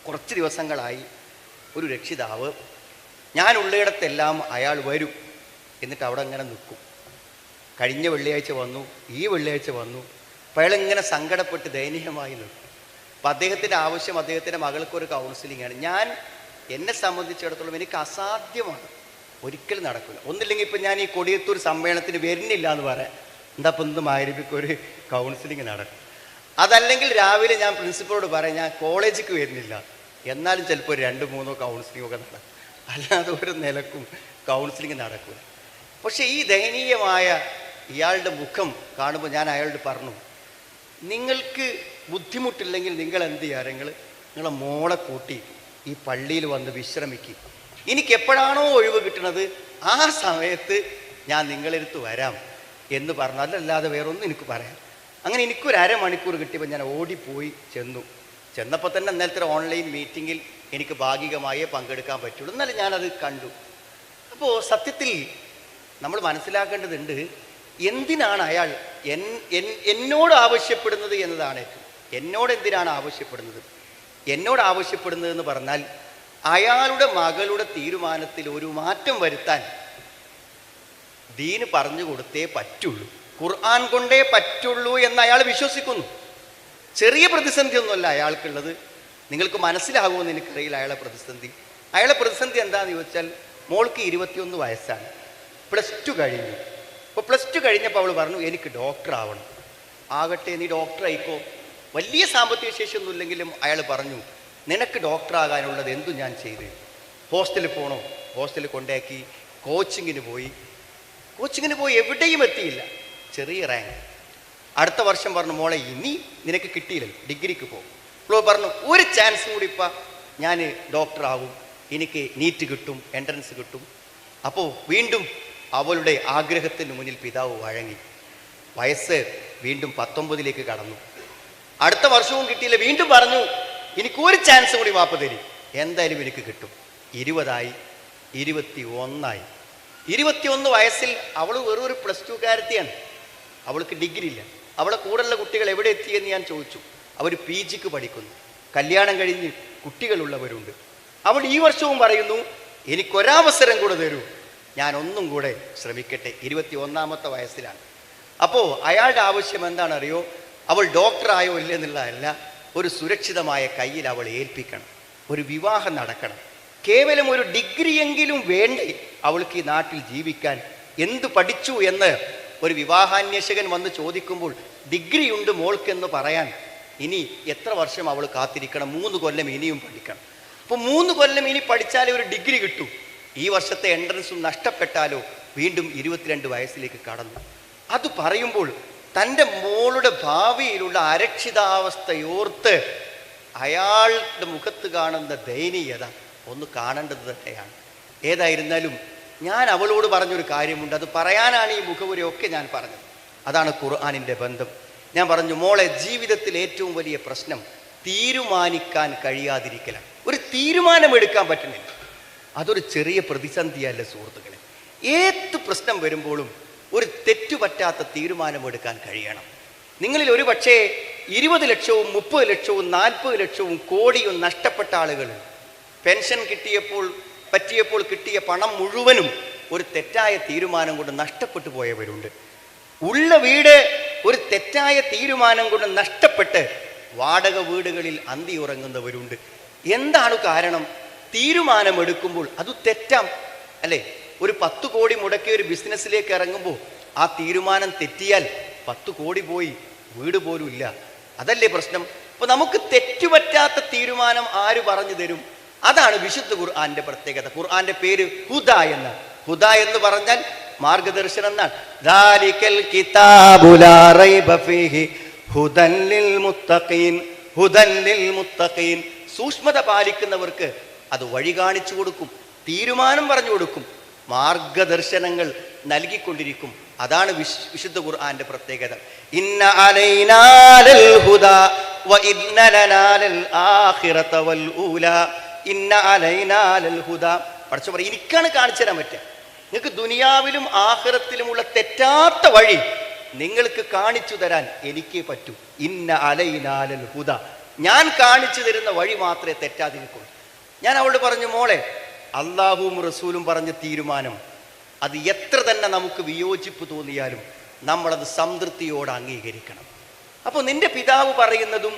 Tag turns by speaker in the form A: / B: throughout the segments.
A: കുറച്ച് ദിവസങ്ങളായി ഒരു രക്ഷിതാവ് ഞാനുള്ളിടത്തെല്ലാം അയാൾ വരും, എന്നിട്ട് അവിടെ അങ്ങനെ നിൽക്കും. കഴിഞ്ഞ വെള്ളിയാഴ്ച വന്നു, ഈ വെള്ളിയാഴ്ച വന്നു. അപ്പോൾ അയാളിങ്ങനെ സങ്കടപ്പെട്ട് ദയനീയമായി നിൽക്കും. അപ്പോൾ അദ്ദേഹത്തിൻ്റെ ആവശ്യം അദ്ദേഹത്തിൻ്റെ മകൾക്കൊരു കൗൺസിലിങ്ങാണ്. എന്നെ സംബന്ധിച്ചിടത്തോളം എനിക്ക് അസാധ്യമാണ്, ഒരിക്കലും നടക്കില്ല. ഒന്നില്ലെങ്കിൽ ഇപ്പം ഞാൻ ഈ കൊടിയത്തൂർ സമ്മേളനത്തിന് വരുന്നില്ല എന്ന് പറയാം, എന്താ ഇപ്പം ഇന്ന് മാരിപ്പിക്കൊരു കൗൺസിലിങ് നടക്കും. അതല്ലെങ്കിൽ രാവിലെ ഞാൻ പ്രിൻസിപ്പളോട് പറയാം ഞാൻ കോളേജിലേക്ക് വരുന്നില്ല, എന്നാലും ചിലപ്പോൾ 2-3 കൗൺസിലിങ്ങൊക്കെ നടക്കും. അല്ലാതെ ഒരു നിലക്കും കൗൺസിലിങ് നടക്കില്ല. പക്ഷേ ഈ ദയനീയമായ ഇയാളുടെ മുഖം കാണുമ്പോൾ ഞാൻ അയാളോട് പറഞ്ഞു, നിങ്ങൾക്ക് ബുദ്ധിമുട്ടില്ലെങ്കിൽ നിങ്ങൾ എന്ത് ചെയ്യുക, നിങ്ങളെ മോളെ കൂട്ടി ഈ പള്ളിയിൽ വന്ന് വിശ്രമിക്കുക. എനിക്ക് എപ്പോഴാണോ ഒഴിവ് കിട്ടുന്നത് ആ സമയത്ത് ഞാൻ നിങ്ങളെടുത്ത് വരാം എന്ന് പറഞ്ഞു. അതല്ലാതെ വേറൊന്നും എനിക്ക് പറയാം. അങ്ങനെ എനിക്കൊരു അരമണിക്കൂർ കിട്ടിയപ്പോൾ ഞാൻ ഓടിപ്പോയി ചെന്നപ്പോൾ തന്നെ ഇന്നലത്തെ ഓൺലൈൻ മീറ്റിങ്ങിൽ എനിക്ക് ഭാഗികമായേ പങ്കെടുക്കാൻ പറ്റുള്ളൂ, എന്നാലും ഞാനത് കണ്ടു. അപ്പോൾ സത്യത്തിൽ നമ്മൾ മനസ്സിലാക്കേണ്ടതുണ്ട്, എന്തിനാണ് അയാൾ എന്നോട് ആവശ്യപ്പെടുന്നത് എന്നതാണ്. എന്നോട് എന്തിനാണ് ആവശ്യപ്പെടുന്നത്? എന്നോട് ആവശ്യപ്പെടുന്നതെന്ന് പറഞ്ഞാൽ അയാളുടെ മകളുടെ തീരുമാനത്തിൽ ഒരു മാറ്റം വരുത്താൻ ദീന് പറഞ്ഞു കൊടുത്തേ പറ്റുള്ളൂ, ഖുർആൻ കൊണ്ടേ പറ്റുള്ളൂ എന്ന് അയാൾ വിശ്വസിക്കുന്നു. ചെറിയ പ്രതിസന്ധിയൊന്നുമല്ല അയാൾക്കുള്ളത്. നിങ്ങൾക്ക് മനസ്സിലാകുമെന്ന് എനിക്കറിയില്ല അയാളെ പ്രതിസന്ധി എന്താണെന്ന് ചോദിച്ചാൽ, മോൾക്ക് 21 വയസ്സാണ്, +2 കഴിഞ്ഞു. അപ്പോൾ +2 കഴിഞ്ഞപ്പോൾ അവൾ പറഞ്ഞു എനിക്ക് ഡോക്ടർ ആവണം. ആകട്ടെ, നീ ഡോക്ടർ ആയിക്കോ. വലിയ സാമ്പത്തിക ശേഷിയൊന്നും ഇല്ലെങ്കിലും അയാൾ പറഞ്ഞു നിനക്ക് ഡോക്ടറാകാനുള്ളത് എന്തു ഞാൻ ചെയ്ത്. ഹോസ്റ്റലിൽ പോകണോ, ഹോസ്റ്റലിൽ കൊണ്ടാക്കി. കോച്ചിങ്ങിന് പോയി എവിടെയും എത്തിയില്ല, ചെറിയ റാങ്ക്. അടുത്ത വർഷം പറഞ്ഞു മോളെ ഇനി നിനക്ക് കിട്ടിയില്ലല്ലോ, ഡിഗ്രിക്ക് പോകും. അപ്പോൾ പറഞ്ഞു ഒരു ചാൻസ് കൂടി ഇപ്പം ഞാൻ ഡോക്ടറാവും, എനിക്ക് നീറ്റ് കിട്ടും, എൻട്രൻസ് കിട്ടും. അപ്പോൾ വീണ്ടും അവളുടെ ആഗ്രഹത്തിന് മുന്നിൽ പിതാവ് വഴങ്ങി. വയസ്സ് വീണ്ടും 19ലേക്ക് കടന്നു. അടുത്ത വർഷവും കിട്ടിയില്ല, വീണ്ടും പറഞ്ഞു എനിക്കൊരു ചാൻസ് കൂടി വാപ്പ തരും, എന്തായാലും എനിക്ക് കിട്ടും. 20 21 21 വയസ്സിൽ അവൾ വെറും ഒരു +2കാരത്തിയാണ്, അവൾക്ക് ഡിഗ്രി ഇല്ല. അവളെ കൂടെയുള്ള കുട്ടികൾ എവിടെ എത്തിയെന്ന് ഞാൻ ചോദിച്ചു. അവർ PGക്ക് പഠിക്കുന്നു, കല്യാണം കഴിഞ്ഞ് കുട്ടികളുള്ളവരുണ്ട്. അവൾ ഈ വർഷവും പറയുന്നു എനിക്കൊരവസരം കൂടെ തരൂ, ഞാൻ ഒന്നും കൂടെ ശ്രമിക്കട്ടെ. 21ാമത്തെ വയസ്സിലാണ്. അപ്പോൾ അയാളുടെ ആവശ്യം എന്താണെന്നറിയോ? അവൾ ഡോക്ടറായോ ഇല്ലെന്നുള്ളതല്ല, ഒരു സുരക്ഷിതമായ കയ്യിൽ അവൾ ഏൽപ്പിക്കണം, ഒരു വിവാഹം നടക്കണം. കേവലം ഒരു ഡിഗ്രിയെങ്കിലും വേണ്ടേ അവൾക്ക് ഈ നാട്ടിൽ ജീവിക്കാൻ? എന്തു പഠിച്ചു എന്ന് ഒരു വിവാഹാന്വേഷകൻ വന്ന് ചോദിക്കുമ്പോൾ ഡിഗ്രിയുണ്ട് മോൾക്കെന്ന് പറയാൻ ഇനി എത്ര വർഷം അവൾ കാത്തിരിക്കണം? 3 കൊല്ലം ഇനിയും പഠിക്കണം. അപ്പോൾ 3 കൊല്ലം ഇനി പഠിച്ചാലേ ഒരു ഡിഗ്രി കിട്ടൂ. ഈ വർഷത്തെ എൻട്രൻസും നഷ്ടപ്പെട്ടാലോ വീണ്ടും 22 വയസ്സിലേക്ക് കടന്നു. അത് പറയുമ്പോൾ തൻ്റെ മോളുടെ ഭാവിയിലുള്ള അരക്ഷിതാവസ്ഥയോർത്ത് അയാളുടെ മുഖത്ത് കാണുന്ന ദയനീയത ഒന്ന് കാണേണ്ടത് തന്നെയാണ്. ഏതായിരുന്നാലും ഞാൻ അവളോട് പറഞ്ഞൊരു കാര്യമുണ്ട്, അത് പറയാനാണ് ഈ മുഖവുരയൊക്കെ ഞാൻ പറഞ്ഞത്. അതാണ് ഖുർആനിൻ്റെ ബന്ധം. ഞാൻ പറഞ്ഞു മോളെ, ജീവിതത്തിൽ ഏറ്റവും വലിയ പ്രശ്നം തീരുമാനിക്കാൻ കഴിയാതിരിക്കലാണ്. ഒരു തീരുമാനമെടുക്കാൻ പറ്റുന്നില്ല, അതൊരു ചെറിയ പ്രതിസന്ധിയല്ല സുഹൃത്തുക്കളെ. ഏത് പ്രശ്നം വരുമ്പോഴും ഒരു തെറ്റുപറ്റാത്ത തീരുമാനമെടുക്കാൻ കഴിയണം. നിങ്ങളിൽ ഒരു പക്ഷേ 20 ലക്ഷവും 30 ലക്ഷവും 40 ലക്ഷവും കോടിയും നഷ്ടപ്പെട്ട ആളുകളുണ്ട്. പെൻഷൻ പറ്റിയപ്പോൾ കിട്ടിയ പണം മുഴുവനും ഒരു തെറ്റായ തീരുമാനം കൊണ്ട് നഷ്ടപ്പെട്ടു പോയവരുണ്ട്. ഉള്ള വീട് ഒരു തെറ്റായ തീരുമാനം കൊണ്ട് നഷ്ടപ്പെട്ട് വാടക വീടുകളിൽ അന്തി ഉറങ്ങുന്നവരുണ്ട്. എന്താണ് കാരണം? തീരുമാനമെടുക്കുമ്പോൾ അത് തെറ്റാം അല്ലേ? ഒരു 10 കോടി മുടക്കിയ ഒരു ബിസിനസ്സിലേക്ക് ഇറങ്ങുമ്പോൾ ആ തീരുമാനം തെറ്റിയാൽ 10 കോടി പോയി, വീട് പോലും ഇല്ല. അതല്ലേ പ്രശ്നം? അപ്പോൾ നമുക്ക് തെറ്റുപറ്റാത്ത തീരുമാനം ആര് പറഞ്ഞു തരും? അതാണ് വിശുദ്ധ ഖുർആന്റെ പ്രത്യേകത. ഖുർആന്റെ പേര് ഹുദ എന്നാണ്. ഹുദ എന്ന് പറഞ്ഞാൽ മാർഗദർശനം എന്നാണ്. ദാലികൽ കിതാബു ലാ റൈബ ഫീഹി ഹുദൻ ലിൽ മുത്തഖീൻ. ഹുദൻ ലിൽ മുത്തഖീൻ. സൂക്ഷ്മത പാലിക്കുന്നവർക്ക് അത് വഴി കാണിച്ചു കൊടുക്കും, തീരുമാനം പറഞ്ഞു കൊടുക്കും, മാർഗദർശനങ്ങൾ നൽകിക്കൊണ്ടിരിക്കും. അതാണ് വിശുദ്ധ ഖുർആന്റെ പ്രത്യേകത. ഇന്ന അലൈനാ ലൽ ഹുദാ വ ഇന്ന ലനാ ലൽ ആഖിറത വൽ ഊലാ. ഇന്ന അലൈനാ ലൽ ഹുദാ. പഠിച്ചു പറയും, എനിക്കാണ് കാണിച്ചു തരാൻ പറ്റുക. നിങ്ങൾക്ക് ദുനിയാവിലും ആഖിറത്തിലുമുള്ള തെറ്റാത്ത വഴി നിങ്ങൾക്ക് കാണിച്ചു തരാൻ എനിക്കേ പറ്റൂ. ഇന്ന അലൈനാ ലൽ ഹുദാ. ഞാൻ കാണിച്ചു തരുന്ന വഴി മാത്രമേ തെറ്റാതിരിക്കുള്ളൂ. ഞാൻ അവളോട് പറഞ്ഞു, മോളെ, അള്ളാഹുവും റസൂലും പറഞ്ഞ തീരുമാനം അത് എത്ര തന്നെ നമുക്ക് വിയോജിപ്പ് തോന്നിയാലും നമ്മളത് സംതൃപ്തിയോടെ അംഗീകരിക്കണം. അപ്പോൾ നിന്റെ പിതാവ് പറയുന്നതും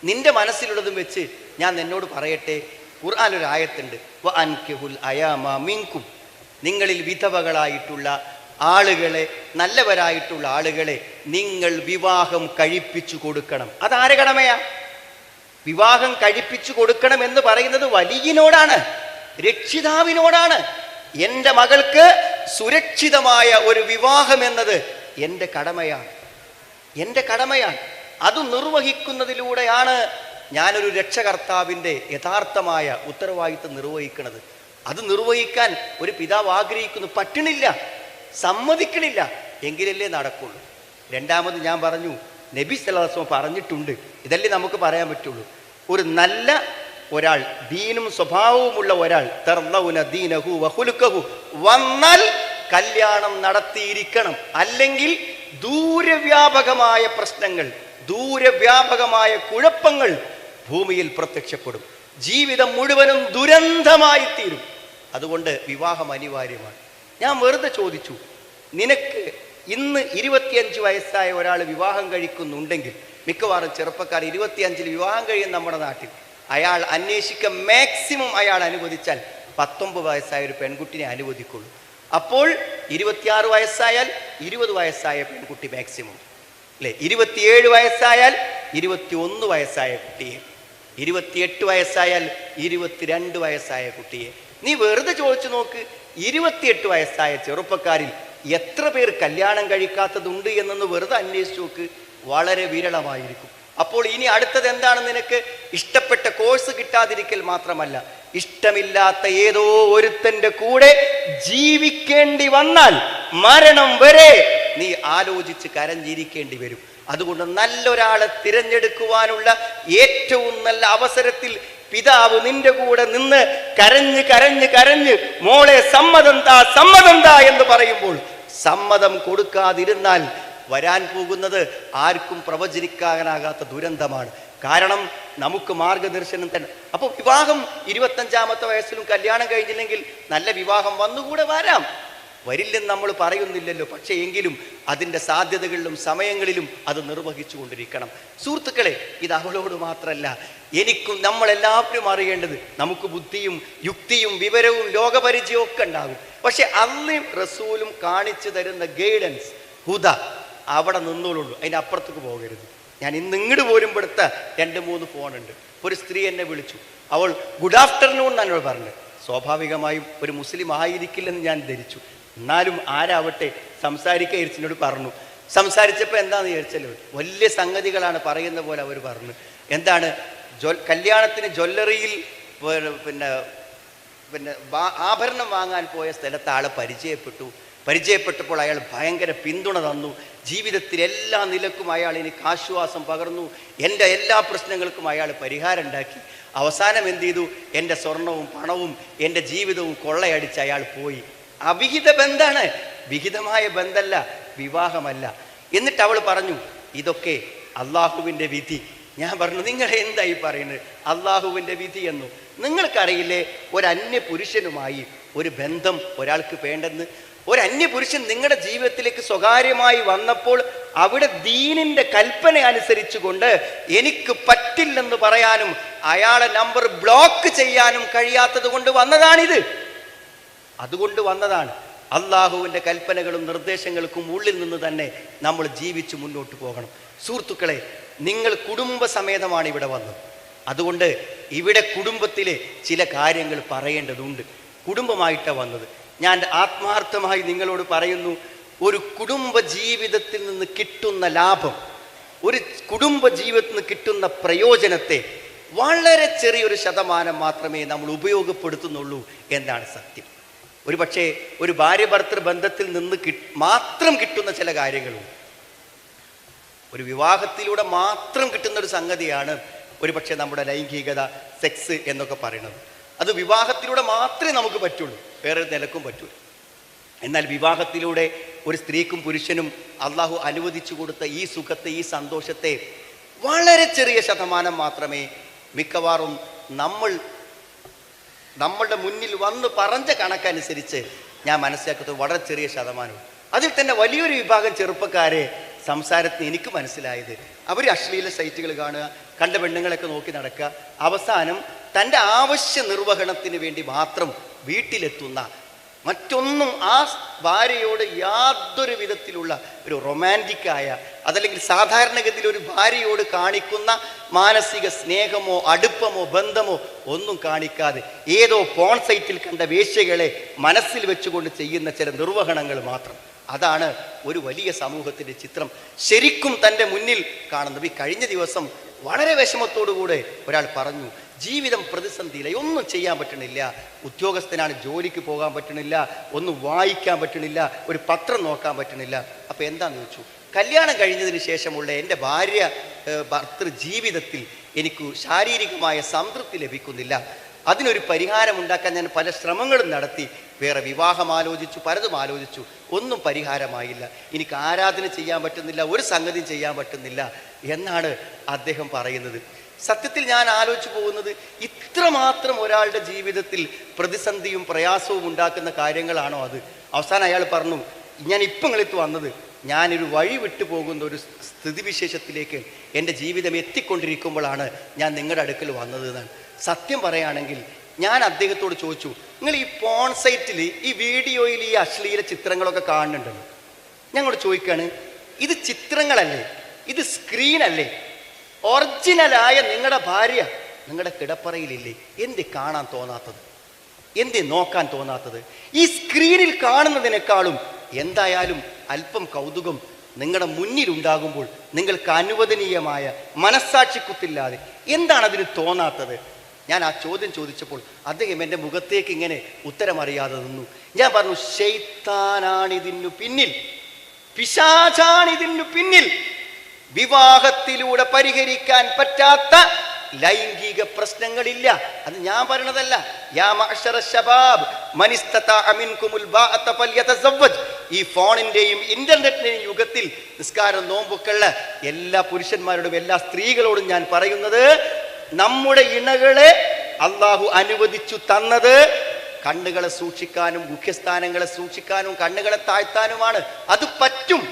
A: നിന്റെ മനസ്സിലുള്ളതും വെച്ച് ഞാൻ നിന്നോട് പറയട്ടെ, ഖുർആനിലൊരു ആയത്തുണ്ട്, വഅൻകിഹുൽ അയാമ മിൻകും, നിങ്ങളിൽ വിധവകളായിട്ടുള്ള ആളുകളെ, നല്ലവരായിട്ടുള്ള ആളുകളെ നിങ്ങൾ വിവാഹം കഴിപ്പിച്ചു കൊടുക്കണം. അതാരെ കടമയാ? വിവാഹം കഴിപ്പിച്ചു കൊടുക്കണം എന്ന് പറയുന്നത് വലിയനോടാണ്, രക്ഷിതാവിനോടാണ്. എൻ്റെ മകൾക്ക് സുരക്ഷിതമായ ഒരു വിവാഹം എന്നത് എൻ്റെ കടമയാണ്, എൻ്റെ കടമയാണ്. അത് നിർവഹിക്കുന്നതിലൂടെയാണ് ഞാനൊരു രക്ഷകർത്താവിൻ്റെ യഥാർത്ഥമായ ഉത്തരവാദിത്വം നിർവഹിക്കുന്നത്. അത് നിർവഹിക്കാൻ ഒരു പിതാവ് ആഗ്രഹിക്കുന്നു, പറ്റണില്ല, സമ്മതിക്കണില്ല, എങ്കിലല്ലേ നടക്കുള്ളൂ. രണ്ടാമത് ഞാൻ പറഞ്ഞു, നബി സല്ലല്ലാഹു അലൈഹി വസല്ലം പറഞ്ഞിട്ടുണ്ട്, ഇതല്ലേ നമുക്ക് പറയാൻ പറ്റുള്ളൂ. ഒരു നല്ല ഒരാൾ, ദീനും സ്വഭാവവുമുള്ള ഒരാൾ, തർദൗന ദീനഹു വഖുലുഖഹു, വന്നാൽ കല്യാണം നടത്തിയിരിക്കണം. അല്ലെങ്കിൽ ദൂരവ്യാപകമായ പ്രശ്നങ്ങൾ, ദൂരവ്യാപകമായ കുഴപ്പങ്ങൾ ഭൂമിയിൽ പ്രത്യക്ഷപ്പെടും. ജീവിതം മുഴുവനും ദുരന്തമായി തീരും. അതുകൊണ്ട് വിവാഹം അനിവാര്യമാണ്. ഞാൻ വെറുതെ ചോദിച്ചു, നിനക്ക് ഇന്ന് 25 വയസ്സായ ഒരാൾ വിവാഹം കഴിക്കുന്നുണ്ടെങ്കിൽ, മിക്കവാറും ചെറുപ്പക്കാർ 25 വിവാഹം കഴിയും നമ്മുടെ നാട്ടിൽ, അയാൾ അന്വേഷിക്കാൻ മാക്സിമം അയാൾ അനുവദിച്ചാൽ 19 വയസ്സായ ഒരു പെൺകുട്ടിനെ അനുവദിക്കുള്ളൂ. അപ്പോൾ 26 വയസ്സായാൽ 20 വയസ്സായ പെൺകുട്ടി മാക്സിമം, അല്ലേ? 27 വയസ്സായാൽ 21 വയസ്സായ കുട്ടിയെ, 28 വയസ്സായാൽ 22 വയസ്സായ കുട്ടിയെ. നീ വെറുതെ ചോദിച്ചു നോക്ക്, 28 വയസ്സായ ചെറുപ്പക്കാരിൽ എത്ര പേർ കല്യാണം കഴിക്കാത്തതുണ്ട് എന്നൊന്ന് വെറുതെ അന്വേഷിച്ച് നോക്ക്. വളരെ വിരളമായിരിക്കും. അപ്പോൾ ഇനി അടുത്തത് എന്താണ്? നിനക്ക് ഇഷ്ടപ്പെട്ട കോഴ്സ് കിട്ടാതിരിക്കൽ മാത്രമല്ല, ഇഷ്ടമില്ലാത്ത ഏതോ ഒരുത്തൻ്റെ കൂടെ ജീവിക്കേണ്ടി വന്നാൽ മരണം വരെ നീ ആലോചിച്ച് കരഞ്ഞിരിക്കേണ്ടി വരും. അതുകൊണ്ട് നല്ലൊരാളെ തിരഞ്ഞെടുക്കുവാനുള്ള ഏറ്റവും നല്ല അവസരത്തിൽ പിതാവ് നിന്റെ കൂടെ നിന്ന് കരഞ്ഞ് കരഞ്ഞ് കരഞ്ഞ് മോളെ സമ്മതം താ, സമ്മതം താ എന്ന് പറയുമ്പോൾ സമ്മതം കൊടുക്കാതിരുന്നാൽ വരാൻ പോകുന്നത് ആർക്കും പ്രവചിക്കാനാകാത്ത ദുരന്തമാണ്. കാരണം നമുക്ക് മാർഗദർശനം തന്നെ. അപ്പോൾ വിവാഹം 25-ാമത്തെ വയസ്സിലും കല്യാണം കഴിഞ്ഞില്ലെങ്കിൽ നല്ല വിവാഹം വന്നുകൂടെ വരാം, വരില്ലെന്ന് നമ്മൾ പറയുന്നില്ലല്ലോ. പക്ഷേ എങ്കിലും അതിൻ്റെ സാധ്യതകളിലും സമയങ്ങളിലും അത് നിർവഹിച്ചു കൊണ്ടിരിക്കണം. സുഹൃത്തുക്കളെ, ഇത് അവളോട് മാത്രമല്ല, എനിക്കും നമ്മളെല്ലാവരും അറിയേണ്ടത്, നമുക്ക് ബുദ്ധിയും യുക്തിയും വിവരവും ലോകപരിചയവും ഒക്കെ ഉണ്ടാകും. പക്ഷെ അള്ളയും റസൂലും കാണിച്ചു തരുന്ന ഗൈഡൻസ്, ഹുദ, അവിടെ നിന്നോളുള്ളൂ, അതിനപ്പുറത്തേക്ക് പോകരുത്. ഞാൻ ഇന്ന് ഇങ്ങോട്ട് പോരുമ്പോഴത്തെ 2-3 ഫോണുണ്ട്. ഒരു സ്ത്രീ എന്നെ വിളിച്ചു, അവൾ ഗുഡ് ആഫ്റ്റർനൂൺ എന്നോട് പറഞ്ഞു. സ്വാഭാവികമായും ഒരു മുസ്ലിം ആയിരിക്കില്ലെന്ന് ഞാൻ ധരിച്ചു. എന്നാലും ആരാവട്ടെ സംസാരിക്കുക എരിച്ചിനോട് പറഞ്ഞു. സംസാരിച്ചപ്പോൾ എന്താണെന്ന് വിചാരിച്ചല്ലോ, വലിയ സംഗതികളാണ് പറയുന്ന പോലെ അവർ പറഞ്ഞു. എന്താണ്? കല്യാണത്തിന് ജ്വല്ലറിയിൽ പിന്നെ ആഭരണം വാങ്ങാൻ പോയ സ്ഥലത്ത് ആളെ പരിചയപ്പെട്ടപ്പോൾ അയാൾ ഭയങ്കര പിന്തുണ തന്നു. ജീവിതത്തിൽ എല്ലാ നിലക്കും അയാൾ എനിക്ക് ആശ്വാസം പകർന്നു. എൻ്റെ എല്ലാ പ്രശ്നങ്ങൾക്കും അയാൾ പരിഹാരം ഉണ്ടാക്കി. അവസാനം എന്ത് ചെയ്തു? എൻ്റെ സ്വർണവും പണവും എൻ്റെ ജീവിതവും കൊള്ളയടിച്ച് അയാൾ പോയി. അവിഹിത ബന്ധാണ്, വിഹിതമായ ബന്ധമല്ല, വിവാഹമല്ല. എന്നിട്ട് അവൾ പറഞ്ഞു, ഇതൊക്കെ അള്ളാഹുവിൻ്റെ വിധി. ഞാൻ പറഞ്ഞു, നിങ്ങൾ എന്തായി പറയുന്നത്? അള്ളാഹുവിൻ്റെ വിധി എന്നു നിങ്ങൾക്കറിയില്ലേ? ഒരു അന്യപുരുഷനുമായി ഒരു ബന്ധം ഒരാൾക്ക് വേണ്ടെന്ന്. ഒരു അന്യപുരുഷൻ നിങ്ങളുടെ ജീവിതത്തിലേക്ക് സ്വകാര്യമായി വന്നപ്പോൾ അവിടെ ദീനിൻ്റെ കൽപ്പന അനുസരിച്ചുകൊണ്ട് എനിക്ക് പറ്റില്ലെന്ന് പറയാനും അയാളെ നമ്പർ ബ്ലോക്ക് ചെയ്യാനും കഴിയാത്തത് കൊണ്ട് വന്നതാണിത്. അതുകൊണ്ട് വന്നതാണ്. അള്ളാഹുവിൻ്റെ കൽപ്പനകളും നിർദ്ദേശങ്ങൾക്കും ഉള്ളിൽ നിന്ന് തന്നെ നമ്മൾ ജീവിച്ച് മുന്നോട്ട് പോകണം. സുഹൃത്തുക്കളെ, നിങ്ങൾ കുടുംബസമേതമാണ് ഇവിടെ വന്നത്. അതുകൊണ്ട് ഇവിടെ കുടുംബത്തിലെ ചില കാര്യങ്ങൾ പറയേണ്ടതുണ്ട്. കുടുംബമായിട്ടാണ് വന്നത്. ഞാൻ ആത്മാർത്ഥമായി നിങ്ങളോട് പറയുന്നു, ഒരു കുടുംബ ജീവിതത്തിൽ നിന്ന് കിട്ടുന്ന ലാഭം, ഒരു കുടുംബ ജീവിതത്തിൽ നിന്ന് കിട്ടുന്ന പ്രയോജനത്തെ വളരെ ചെറിയൊരു ശതമാനം മാത്രമേ നമ്മൾ ഉപയോഗപ്പെടുത്തുന്നുള്ളൂ എന്നാണ് സത്യം. ഒരു പക്ഷേ ഒരു ഭാര്യ ഭർത്തൃ ബന്ധത്തിൽ നിന്ന് മാത്രം കിട്ടുന്ന ചില കാര്യങ്ങളും, ഒരു വിവാഹത്തിലൂടെ മാത്രം കിട്ടുന്ന ഒരു സംഗതിയാണ് ഒരു പക്ഷേ നമ്മുടെ ലൈംഗികത, സെക്സ് എന്നൊക്കെ പറയുന്നത്. അത് വിവാഹത്തിലൂടെ മാത്രമേ നമുക്ക് പറ്റുള്ളൂ, വേറെ നിലക്കും പറ്റൂല. എന്നാൽ വിവാഹത്തിലൂടെ ഒരു സ്ത്രീക്കും പുരുഷനും അള്ളാഹു അനുവദിച്ചു കൊടുത്ത ഈ സുഖത്തെ, ഈ സന്തോഷത്തെ വളരെ ചെറിയ ശതമാനം മാത്രമേ മിക്കവാറും നമ്മളുടെ മുന്നിൽ വന്ന് പറഞ്ഞ കണക്കനുസരിച്ച് ഞാൻ മനസ്സിലാക്കുന്നത് വളരെ ചെറിയ ശതമാനം. അതിൽ തന്നെ വലിയൊരു വിഭാഗം ചെറുപ്പക്കാരെ സംസാരത്തിന് എനിക്ക് മനസ്സിലായത്, അവർ അശ്ലീല സൈറ്റുകൾ കാണുക, കണ്ട പെണ്ണുങ്ങളൊക്കെ നോക്കി നടക്കുക, അവസാനം തൻ്റെ ആവശ്യ നിർവഹണത്തിന് വേണ്ടി മാത്രം വീട്ടിലെത്തുന്ന, മറ്റൊന്നും ആ ഭാര്യയോട് യാതൊരു വിധത്തിലുള്ള ഒരു റൊമാൻറ്റിക്കായ, അതല്ലെങ്കിൽ സാധാരണഗതിയിൽ ഒരു ഭാര്യയോട് കാണിക്കുന്ന മാനസിക സ്നേഹമോ അടുപ്പമോ ബന്ധമോ ഒന്നും കാണിക്കാതെ ഏതോ പോൺ സൈറ്റിൽ കണ്ട വേശ്യകളെ മനസ്സിൽ വെച്ചുകൊണ്ട് ചെയ്യുന്ന ചില നിർവഹണങ്ങൾ മാത്രം. അതാണ് ഒരു വലിയ സമൂഹത്തിൻ്റെ ചിത്രം ശരിക്കും തൻ്റെ മുന്നിൽ കാണുന്നത്. ഈ കഴിഞ്ഞ ദിവസം വളരെ വിഷമത്തോടുകൂടെ ഒരാൾ പറഞ്ഞു, ജീവിതം പ്രതിസന്ധിയില്ല, ഒന്നും ചെയ്യാൻ പറ്റണില്ല, ഉദ്യോഗസ്ഥനാണ്, ജോലിക്ക് പോകാൻ പറ്റണില്ല, ഒന്നും വായിക്കാൻ പറ്റണില്ല, ഒരു പത്രം നോക്കാൻ പറ്റണില്ല. അപ്പോൾ എന്താണെന്ന് ചോദിച്ചു, കല്യാണം കഴിഞ്ഞതിന് ശേഷമുള്ള എൻ്റെ ഭർത്തൃ ജീവിതത്തിൽ എനിക്ക് ശാരീരികമായ സംതൃപ്തി ലഭിക്കുന്നില്ല, അതിനൊരു പരിഹാരം ഉണ്ടാക്കാൻ ഞാൻ പല ശ്രമങ്ങളും നടത്തി, വേറെ വിവാഹം ആലോചിച്ചു, പലതും ആലോചിച്ചു, ഒന്നും പരിഹാരമായില്ല, എനിക്ക് ആരാധന ചെയ്യാൻ പറ്റുന്നില്ല, ഒരു സംഗതി ചെയ്യാൻ പറ്റുന്നില്ല എന്നാണ് അദ്ദേഹം പറയുന്നത്. സത്യത്തിൽ ഞാൻ ആലോചിച്ചു പോകുന്നത്, ഇത്രമാത്രം ഒരാളുടെ ജീവിതത്തിൽ പ്രതിസന്ധിയും പ്രയാസവും ഉണ്ടാക്കുന്ന കാര്യങ്ങളാണോ അത്? അവസാനം അയാൾ പറഞ്ഞു, ഞാൻ ഇപ്പം നിങ്ങളിത്ത് വന്നത് ഞാനൊരു വഴി വിട്ടു പോകുന്ന ഒരു സ്ഥിതിവിശേഷത്തിലേക്ക് എൻ്റെ ജീവിതം എത്തിക്കൊണ്ടിരിക്കുമ്പോഴാണ് ഞാൻ നിങ്ങളുടെ അടുക്കൽ വന്നത് എന്നാണ്. സത്യം പറയുകയാണെങ്കിൽ ഞാൻ അദ്ദേഹത്തോട് ചോദിച്ചു, നിങ്ങൾ ഈ പോൺ സൈറ്റിൽ ഈ വീഡിയോയിൽ ഈ അശ്ലീല ചിത്രങ്ങളൊക്കെ കാണുന്നുണ്ടല്ലോ, ഞങ്ങളോട് ചോദിക്കുകയാണ്, ഇത് ചിത്രങ്ങളല്ലേ, ഇത് സ്ക്രീനല്ലേ? ഒറിജിനലായ നിങ്ങളുടെ ഭാര്യ നിങ്ങളുടെ കിടപ്പറയിലില്ലേ? എന്ത് കാണാൻ തോന്നാത്തത്, എന്ത് നോക്കാൻ തോന്നാത്തത്? ഈ സ്ക്രീനിൽ കാണുന്നതിനേക്കാളും എന്തായാലും അല്പം കൗതുകം നിങ്ങളുടെ മുന്നിലുണ്ടാകുമ്പോൾ നിങ്ങൾക്ക് അനുവദനീയമായ മനസ്സാക്ഷിക്കുത്തില്ലാതെ എന്താണ് അതിന് തോന്നാത്തത്? ഞാൻ ആ ചോദ്യം ചോദിച്ചപ്പോൾ അദ്ദേഹം എൻ്റെ മുഖത്തേക്ക് ഇങ്ങനെ ഉത്തരമറിയാതെ നിന്നു. ഞാൻ പറഞ്ഞു, ശൈത്താനാണിതിനു പിന്നിൽ, പിശാചാണിതിനു പിന്നിൽ. വിവാഹത്തിലൂടെ പരിഹരിക്കാൻ പറ്റാത്ത ലൈംഗിക പ്രശ്നങ്ങളില്ല. അത് ഞാൻ പറയണതല്ല. യാ മഅ്ശറ ശബാബ് മൻ ഇസ്തതാഅ മിൻകുമുൽ ബാഅത ഫൽയതസവ്വജ്. ഈ ഫോണിന്റെയും ഇന്റർനെറ്റിന്റെയും യുഗത്തിൽ നിസ്കാരം നോമ്പൊക്കെയുള്ള എല്ലാ പുരുഷന്മാരോടും എല്ലാ സ്ത്രീകളോടും ഞാൻ പറയുന്നത്, നമ്മുടെ ഇണകളെ അള്ളാഹു അനുവദിച്ചു തന്നത് കണ്ണുകളെ സൂക്ഷിക്കാനും മുഖ്യസ്ഥാനങ്ങളെ സൂക്ഷിക്കാനും കണ്ണുകളെ താഴ്ത്താനുമാണ്. അത് പറ്റും.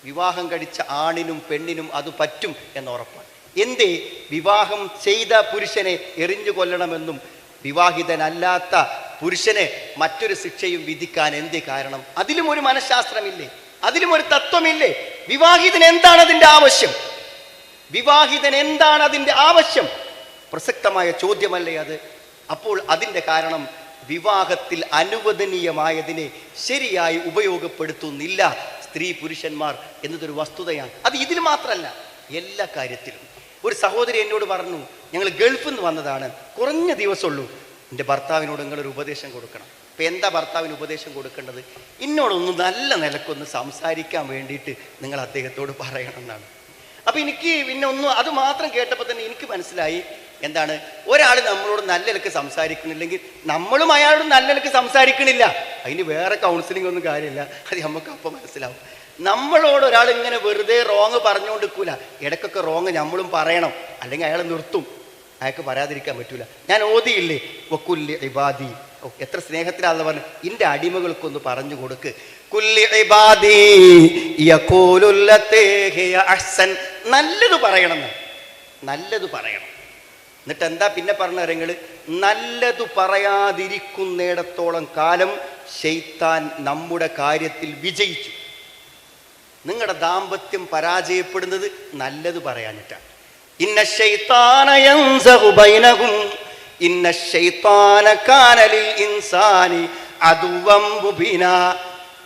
A: വിവാഹം കഴിച്ച ആണിനും പെണ്ണിനും അത് പറ്റും എന്നുറപ്പാണ്. എന്തേ വിവാഹം ചെയ്ത പുരുഷനെ എറിഞ്ഞു കൊല്ലണമെന്നും വിവാഹിതനല്ലാത്ത പുരുഷനെ മറ്റൊരു ശിക്ഷയും വിധിക്കാൻ എന്തേ കാരണം? അതിലും ഒരു മനഃശാസ്ത്രമില്ലേ? അതിലും ഒരു തത്വമില്ലേ? വിവാഹിതൻ എന്താണ് അതിൻ്റെ ആവശ്യം? പ്രസക്തമായ ചോദ്യമല്ലേ അത്? അപ്പോൾ അതിൻ്റെ കാരണം വിവാഹത്തിൽ അനുവദനീയമായതിനെ ശരിയായി ഉപയോഗപ്പെടുത്തുന്നില്ല സ്ത്രീ പുരുഷന്മാർ എന്നതൊരു വസ്തുതയാണ്. അത് ഇതിൽ മാത്രമല്ല, എല്ലാ കാര്യത്തിലും. ഒരു സഹോദരി എന്നോട് പറഞ്ഞു, ഞങ്ങൾ ഗൾഫിൽ നിന്ന് വന്നതാണ്, കുറഞ്ഞ ദിവസമുള്ളൂ, എൻ്റെ ഭർത്താവിനോട് നിങ്ങളൊരു ഉപദേശം കൊടുക്കണം. അപ്പം എന്താ ഭർത്താവിന് ഉപദേശം കൊടുക്കേണ്ടത്? എന്നോടൊന്ന് നല്ല നിലക്കൊന്ന് സംസാരിക്കാൻ വേണ്ടിയിട്ട് നിങ്ങൾ അദ്ദേഹത്തോട് പറയണം എന്നാണ്. അപ്പം എനിക്ക് പിന്നെ ഒന്നും അത് മാത്രം കേട്ടപ്പോൾ തന്നെ എനിക്ക് മനസ്സിലായി, എന്താണ്, ഒരാൾ നമ്മളോട് നല്ല നിലക്ക് സംസാരിക്കണില്ലെങ്കിൽ നമ്മളും അയാളോട് നല്ല നിലക്ക് സംസാരിക്കണില്ല. അതിന് വേറെ കൗൺസിലിംഗ് ഒന്നും കാര്യമില്ല, അത് നമുക്ക് അപ്പം മനസ്സിലാവും. നമ്മളോട് ഒരാൾ ഇങ്ങനെ വെറുതെ റോങ് പറഞ്ഞുകൊണ്ടിരിക്കൂല, ഇടയ്ക്കൊക്കെ റോങ് നമ്മളും പറയണം, അല്ലെങ്കിൽ അയാൾ നിർത്തും. അയാൾക്ക് പറയാതിരിക്കാൻ പറ്റൂല. ഞാൻ ഓതിയില്ലേ, വക്കുല്ലി ഇബാദി, എത്ര സ്നേഹത്തിലാണെന്ന് പറഞ്ഞു, എൻ്റെ അടിമകൾക്കൊന്ന് പറഞ്ഞു കൊടുക്ക്, കുല്ലി ഇബാദി യഖൂലുല്ലതീ ഹിയ അഹ്സൻ. നല്ലത് പറയണം. എന്നിട്ട് എന്താ പിന്നെ പറഞ്ഞ കാര്യങ്ങൾ? നല്ലതു പറയാതിരിക്കുന്നിടത്തോളം കാലം ശൈത്താൻ നമ്മുടെ കാര്യത്തിൽ വിജയിച്ചു. നിങ്ങളുടെ ദാമ്പത്യം പരാജയപ്പെടുന്നത് നല്ലത് പറയാനിട്ടാണ്. ഇന്ന ശൈത്താന യൻസഹു ബൈനഹും ഇന്ന ശൈത്താന കാന ലിൽ ഇൻസാനി അദുവം മുബീനാ.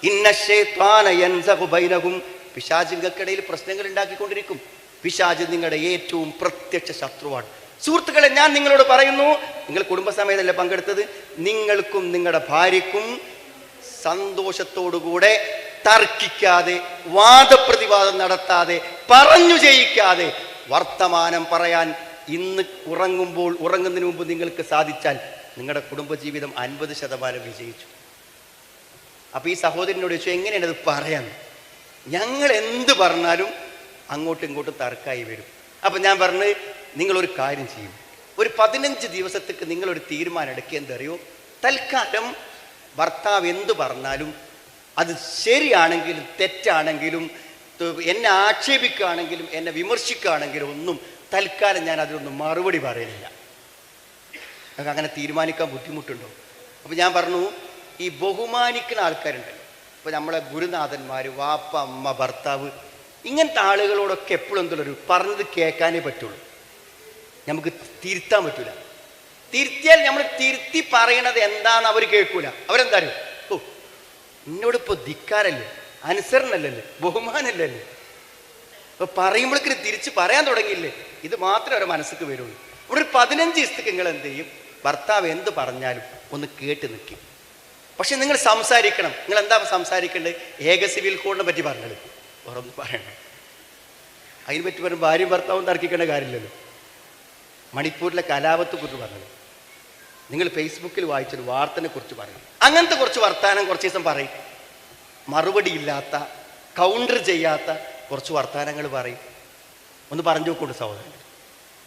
A: ഇന്ന ശൈത്താന യൻസഹു ബൈനഹും. പിശാച് നിങ്ങൾക്കിടയിൽ പ്രശ്നങ്ങൾ ഉണ്ടാക്കിക്കൊണ്ടിരിക്കും. പിശാച് നിങ്ങളുടെ ഏറ്റവും പ്രത്യക്ഷ ശത്രുവാണ്. സുഹൃത്തുക്കളെ, ഞാൻ നിങ്ങളോട് പറയുന്നു, നിങ്ങൾ കുടുംബസമേതല്ലേ പങ്കെടുത്തത്, നിങ്ങൾക്കും നിങ്ങളുടെ ഭാര്യയ്ക്കും സന്തോഷത്തോടുകൂടെ തർക്കിക്കാതെ, വാദപ്രതിവാദം നടത്താതെ, പറഞ്ഞു ചെയ്യിക്കാതെ വർത്തമാനം പറയാൻ ഇന്ന് ഉറങ്ങുന്നതിന് മുമ്പ് നിങ്ങൾക്ക് സാധിച്ചാൽ നിങ്ങളുടെ കുടുംബജീവിതം 50% വിജയിച്ചു. അപ്പോൾ ഈ സഹോദരനോട് ചോദിച്ചു, എങ്ങനെയാണ് അത് പറയാൻ? ഞങ്ങൾ എന്ത് പറഞ്ഞാലും അങ്ങോട്ടും ഇങ്ങോട്ടും തർക്കമായി വരും. അപ്പം ഞാൻ പറഞ്ഞ് നിങ്ങളൊരു കാര്യം ചെയ്യും, ഒരു 15 ദിവസത്തേക്ക് നിങ്ങളൊരു തീരുമാനം എടുക്കുക. എന്തറിയോ, തൽക്കാലം ഭർത്താവ് എന്തു പറഞ്ഞാലും അത് ശരിയാണെങ്കിലും തെറ്റാണെങ്കിലും എന്നെ ആക്ഷേപിക്കുകയാണെങ്കിലും എന്നെ വിമർശിക്കുകയാണെങ്കിലും ഒന്നും തൽക്കാലം ഞാൻ അതിനൊന്നും മറുപടി പറയുന്നില്ല. നമുക്ക് അങ്ങനെ തീരുമാനിക്കാൻ ബുദ്ധിമുട്ടുണ്ടോ? അപ്പം ഞാൻ പറഞ്ഞു, ഈ ബഹുമാനിക്കുന്ന ആൾക്കാരുണ്ടല്ലോ, ഇപ്പോൾ നമ്മളെ ഗുരുനാഥന്മാർ, വാപ്പ, അമ്മ, ഭർത്താവ്, ഇങ്ങനത്തെ ആളുകളോടൊക്കെ എപ്പോഴും എന്തുള്ളൊരു പറഞ്ഞത് കേൾക്കാനേ പറ്റുള്ളൂ. നമുക്ക് തിരുത്താൻ പറ്റൂല. തിരുത്തിയാൽ നമ്മൾ തിരുത്തി പറയണത് എന്താണെന്ന് അവർ കേൾക്കൂല. അവരെന്താ അറിയോ, ഓ എന്നോടിപ്പോൾ ധിക്കാരല്ലേ, അനുസരണല്ലേ, ബഹുമാനല്ലേ. അപ്പോൾ പറയുമ്പോഴേക്കും തിരിച്ച് പറയാൻ തുടങ്ങിയില്ലേ, ഇത് മാത്രമേ അവരുടെ മനസ്സിക്ക് വരുള്ളൂ. ഇവിടെ ഒരു 15 ദിവസത്തേക്ക് നിങ്ങൾ എന്ത് ചെയ്യും, ഭർത്താവ് എന്ത് പറഞ്ഞാലും ഒന്ന് കേട്ട് നിൽക്കും. പക്ഷെ നിങ്ങൾ സംസാരിക്കണം. നിങ്ങൾ എന്താ സംസാരിക്കേണ്ടത്? ഏക സിവിൽ കോഡിനെ പറ്റി പറഞ്ഞത് വേറൊന്നും പറയണം. അതിനെ പറ്റി പറഞ്ഞ് ഭാര്യയും ഭർത്താവും തർക്കിക്കേണ്ട കാര്യമില്ലല്ലോ. മണിപ്പൂരിലെ കലാപത്തെക്കുറിച്ച് പറഞ്ഞത്, നിങ്ങൾ ഫേസ്ബുക്കിൽ വായിച്ചൊരു വാർത്തനെ കുറിച്ച് പറയും. അങ്ങനത്തെ കുറച്ച് വർത്താനം കുറച്ച് ദിവസം പറയും. മറുപടി ഇല്ലാത്ത, കൗണ്ടർ ചെയ്യാത്ത കുറച്ച് വർത്താനങ്ങൾ പറയും. ഒന്ന് പറഞ്ഞു നോക്കൂണ്ട് സഹോദരൻ,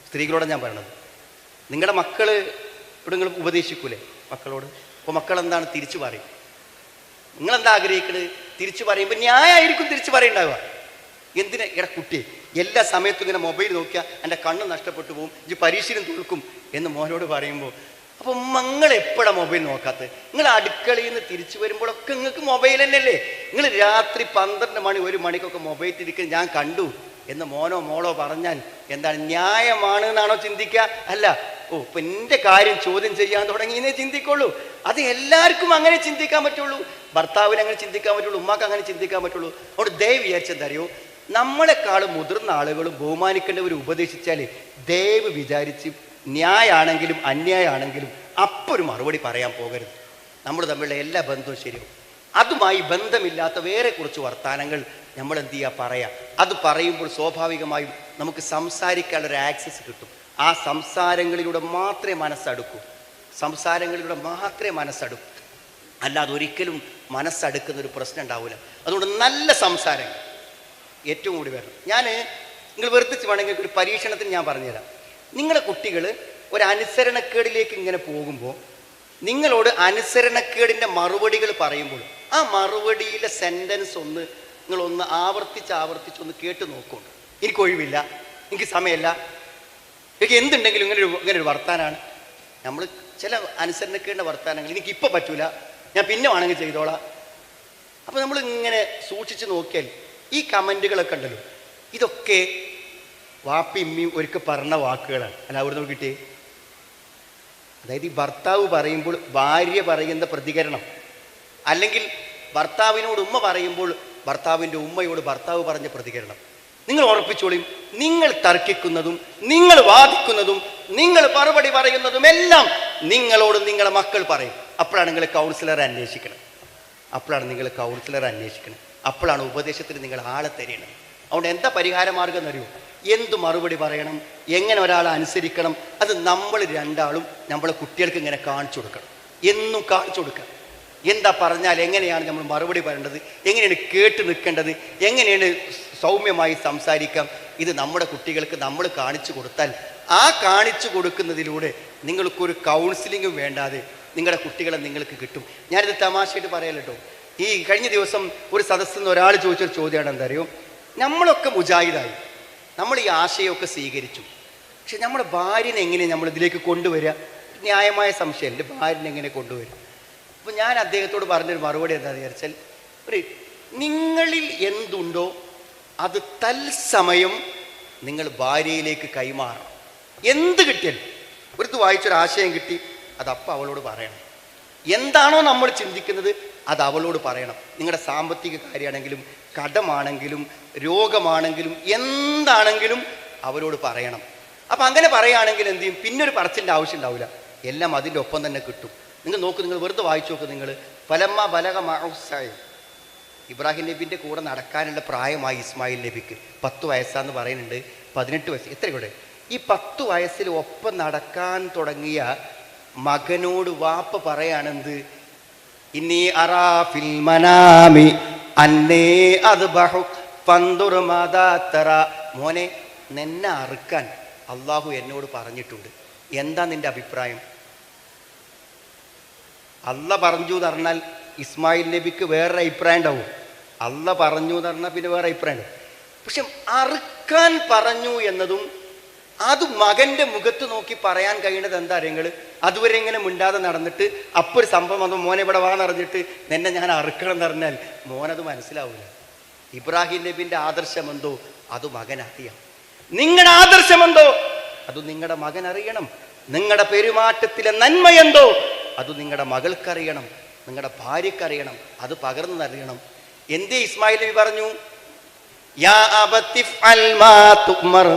A: സ്ത്രീകളോട് ഞാൻ പറയണത്. നിങ്ങളുടെ മക്കൾ ഇവിടെ നിങ്ങൾ ഉപദേശിക്കൂലേ മക്കളോട്? അപ്പോൾ മക്കൾ എന്താണ് തിരിച്ചു പറയും? നിങ്ങളെന്താ ആഗ്രഹിക്കുന്നത്? തിരിച്ചു പറയുമ്പോൾ ന്യായമായിരിക്കും തിരിച്ചു പറയുണ്ടാവുക. എന്തിനാ എടാ കുട്ടി എല്ലാ സമയത്തും ഇങ്ങനെ മൊബൈൽ നോക്കിയാൽ എൻ്റെ കണ്ണ് നഷ്ടപ്പെട്ടു പോകും, ഇത് പരീക്ഷയിലും തോൽക്കും എന്ന് മോനോട് പറയുമ്പോൾ, അപ്പോൾ നിങ്ങൾ എപ്പോഴാണ് മൊബൈൽ നോക്കാത്തത്? നിങ്ങൾ അടുക്കളയിൽ നിന്ന് തിരിച്ചു വരുമ്പോഴൊക്കെ നിങ്ങൾക്ക് മൊബൈൽ തന്നെയല്ലേ? നിങ്ങൾ രാത്രി 12 മണി 1 മണിക്കൊക്കെ മൊബൈൽ തിരിക്കുന്നത് ഞാൻ കണ്ടു എന്ന് മോനോ മോളോ പറഞ്ഞാൽ എന്താണ്, ന്യായമാണ് എന്നാണോ ചിന്തിക്കുക? അല്ല, ഓ ഇപ്പം എൻ്റെ കാര്യം ചോദ്യം ചെയ്യാൻ തുടങ്ങിയെന്നേ ചിന്തിക്കുള്ളൂ. അത് എല്ലാവർക്കും അങ്ങനെ ചിന്തിക്കാൻ പറ്റുള്ളൂ. ഭർത്താവിന് അങ്ങനെ ചിന്തിക്കാൻ പറ്റുള്ളൂ, ഉമ്മാക്ക് അങ്ങനെ ചിന്തിക്കാൻ പറ്റുള്ളൂ. അവിടെ ദയവ് വിചാരിച്ചെന്തറിയോ, നമ്മളെക്കാളും മുതിർന്ന ആളുകളും ബഹുമാനിക്കേണ്ടവർ ഉപദേശിച്ചാൽ ദയവ് വിചാരിച്ച് ന്യായാണെങ്കിലും അന്യായമാണെങ്കിലും അപ്പോൾ ഒരു മറുപടി പറയാൻ പോകരുത്. നമ്മൾ തമ്മിലുള്ള എല്ലാ ബന്ധവും ശരിയാവും. അതുമായി ബന്ധമില്ലാത്ത വേറെ കുറച്ച് വർത്തമാനങ്ങൾ നമ്മൾ എന്ത് ചെയ്യുക, പറയാം. അത് പറയുമ്പോൾ സ്വാഭാവികമായും നമുക്ക് സംസാരിക്കാനുള്ളൊരു ആക്സസ് കിട്ടും. ആ സംസാരങ്ങളിലൂടെ മാത്രമേ മനസ്സടുക്കൂ. സംസാരങ്ങളിലൂടെ മാത്രമേ മനസ്സടുക്കൂ. അല്ലാതെ ഒരിക്കലും മനസ്സടുക്കുന്നൊരു പ്രശ്നം ഉണ്ടാവില്ല. അതുകൊണ്ട് നല്ല സംസാരങ്ങൾ ഏറ്റവും കൂടി വരണം. നിങ്ങൾ വെറുതെ വേണമെങ്കിൽ ഒരു പരീക്ഷണത്തിന് ഞാൻ പറഞ്ഞുതരാം. നിങ്ങളുടെ കുട്ടികൾ ഒരു അനുസരണക്കേടിലേക്ക് ഇങ്ങനെ പോകുമ്പോൾ നിങ്ങളോട് അനുസരണക്കേടിൻ്റെ മറുപടികൾ പറയുമ്പോൾ ആ മറുപടിയിലെ സെൻറ്റൻസ് നിങ്ങളൊന്ന് ആവർത്തിച്ചൊന്ന് കേട്ട് നോക്കുന്നുണ്ട്. എനിക്ക് ഒഴിവില്ല, എനിക്ക് സമയമില്ല, എനിക്ക് എന്തുണ്ടെങ്കിലും ഇങ്ങനെ ഒരു വർത്താനാണ്. നമ്മൾ ചില അനുസരണക്കേടിൻ്റെ വർത്താനങ്ങൾ എനിക്കിപ്പോൾ പറ്റൂല, ഞാൻ പിന്നെ വേണമെങ്കിൽ ചെയ്തോളാം. അപ്പോൾ നമ്മൾ ഇങ്ങനെ സൂക്ഷിച്ച് നോക്കിയാൽ ഈ കമൻറ്റുകളൊക്കെ ഉണ്ടല്ലോ, ഇതൊക്കെ വാപ്പി ഇമ്മിയും ഒരിക്കൽ പറഞ്ഞ വാക്കുകളാണ്. അല്ല അവിടെ നിന്ന് കിട്ടിയേ. അതായത് ഈ ഭർത്താവ് പറയുമ്പോൾ ഭാര്യ പറയുന്ന പ്രതികരണം, അല്ലെങ്കിൽ ഭർത്താവിനോട് ഉമ്മ പറയുമ്പോൾ ഭർത്താവിൻ്റെ ഉമ്മയോട് ഭർത്താവ് പറഞ്ഞ പ്രതികരണം. നിങ്ങൾ ഉറപ്പിച്ചോളിയും, നിങ്ങൾ തർക്കിക്കുന്നതും നിങ്ങൾ വാദിക്കുന്നതും നിങ്ങൾ മറുപടി പറയുന്നതും എല്ലാം നിങ്ങളോട് നിങ്ങളെ മക്കൾ പറയും. അപ്പോഴാണ് നിങ്ങൾ കൗൺസിലറെ അന്വേഷിക്കണം. അപ്പോഴാണ് ഉപദേശത്തിന് നിങ്ങൾ ആളെ തരണം. അതുകൊണ്ട് എന്താ പരിഹാര മാർഗം എന്നറിയോ? എന്ത് മറുപടി പറയണം, എങ്ങനെ ഒരാളെ അനുസരിക്കണം, അത് നമ്മൾ രണ്ടാളും നമ്മളെ കുട്ടികൾക്ക് ഇങ്ങനെ കാണിച്ചു കൊടുക്കണം. എന്നും കാണിച്ചു കൊടുക്കണം. എന്താ പറഞ്ഞാൽ എങ്ങനെയാണ് നമ്മൾ മറുപടി പറയേണ്ടത്, എങ്ങനെയാണ് കേട്ട് നിൽക്കേണ്ടത്, എങ്ങനെയാണ് സൗമ്യമായി സംസാരിക്കാം, ഇത് നമ്മുടെ കുട്ടികൾക്ക് നമ്മൾ കാണിച്ചു കൊടുത്താൽ ആ കാണിച്ചു കൊടുക്കുന്നതിലൂടെ നിങ്ങൾക്കൊരു കൗൺസിലിങ്ങും വേണ്ടാതെ നിങ്ങളുടെ കുട്ടികളെ നിങ്ങൾക്ക് കിട്ടും. ഞാനിത് തമാശയായിട്ട് പറയാലോ കേട്ടോ. ഈ കഴിഞ്ഞ ദിവസം ഒരു സദസ്സിൽ നിന്ന് ഒരാൾ ചോദിച്ചൊരു ചോദ്യമാണ്, എന്താ അറിയോ, നമ്മളൊക്കെ മുജാഹിദായി, നമ്മൾ ഈ ആശയമൊക്കെ സ്വീകരിച്ചു, പക്ഷെ നമ്മുടെ ഭാര്യനെ എങ്ങനെ നമ്മൾ ഇതിലേക്ക് കൊണ്ടുവരിക? ന്യായമായ സംശയം, എൻ്റെ ഭാര്യനെ എങ്ങനെ കൊണ്ടുവരിക? അപ്പോൾ ഞാൻ അദ്ദേഹത്തോട് പറഞ്ഞൊരു മറുപടി എന്താണെന്ന് വിചാരിച്ചാൽ, നിങ്ങളിൽ എന്തുണ്ടോ അത് തത്സമയം നിങ്ങൾ ഭാര്യയിലേക്ക് കൈമാറണം. എന്ത് കിട്ടിയാലും, ഒരു വായിച്ചൊരാശയം കിട്ടി, അതപ്പം അവളോട് പറയണം. എന്താണോ നമ്മൾ ചിന്തിക്കുന്നത് അത് അവളോട് പറയണം. നിങ്ങളുടെ സാമ്പത്തിക കാര്യമാണെങ്കിലും കടമാണെങ്കിലും രോഗമാണെങ്കിലും എന്താണെങ്കിലും അവരോട് പറയണം. അപ്പം അങ്ങനെ പറയുകയാണെങ്കിൽ എന്ത് ചെയ്യും, പിന്നൊരു പറച്ചിൻ്റെ ആവശ്യം ഉണ്ടാവില്ല, എല്ലാം അതിൻ്റെ ഒപ്പം തന്നെ കിട്ടും. നിങ്ങൾ നോക്ക്, നിങ്ങൾ വെറുതെ വായിച്ചു നോക്ക്. നിങ്ങൾ ഫലമ്മ ബലഗ മഅസായ, ഇബ്രാഹിം നബിൻ്റെ കൂടെ നടക്കാനുള്ള പ്രായമായി ഇസ്മായിൽ നബിക്ക് 10 വയസ്സാന്ന് പറയുന്നുണ്ട്. 18 വയസ്സ് എത്ര കൂടെ, ഈ 10 വയസ്സിൽ ഒപ്പം നടക്കാൻ തുടങ്ങിയ മകനോട് വാപ്പ പറയാണെന്ത്, ഇന്നീ അറാ ഫിൽ മനാമി അന്നേ അദ്ബഹു ഫന്ദുർ മാദാ തറ, മോനെ നിന്നെ അറുക്കാൻ അള്ളാഹു എന്നോട് പറഞ്ഞിട്ടുണ്ട്, എന്താ നിന്റെ അഭിപ്രായം? അല്ല പറഞ്ഞു എന്ന് പറഞ്ഞാൽ ഇസ്മായിൽ നബിക്ക് വേറൊരു അഭിപ്രായം ഉണ്ടാവും. അല്ല പറഞ്ഞു എന്ന് പറഞ്ഞാൽ പിന്നെ വേറെ അഭിപ്രായം ഉണ്ടാവും. പക്ഷെ അറുക്കാൻ പറഞ്ഞു എന്നതും അത് മകൻ്റെ മുഖത്ത് നോക്കി പറയാൻ കഴിയുന്നത് എന്താ അറിയങ്ങൾ? അതുവരെ ഇങ്ങനെ മിണ്ടാതെ നടന്നിട്ട് അപ്പോൾ ഒരു സംഭവം വന്നു, മോനെ ഇവിടെ വാ നിറഞ്ഞിട്ട് നിന്നെ ഞാൻ അറുക്കണം എന്ന് പറഞ്ഞാൽ മോനത് മനസ്സിലാവില്ല. ഇബ്രാഹിം നബിൻ്റെ ആദർശമെന്തോ അത് മകൻ അറിയാം. നിങ്ങളുടെ ആദർശമെന്തോ അത് നിങ്ങളുടെ മകൻ അറിയണം. നിങ്ങളുടെ പെരുമാറ്റത്തിലെ നന്മയെന്തോ അത് നിങ്ങളുടെ മകൾക്കറിയണം, നിങ്ങളുടെ ഭാര്യക്കറിയണം, അത് പകർന്നറിയണം. എന്തേ ഇസ്മായിൽ നബി പറഞ്ഞു, യാ അബതി ഫഅൽ മാ തുമർ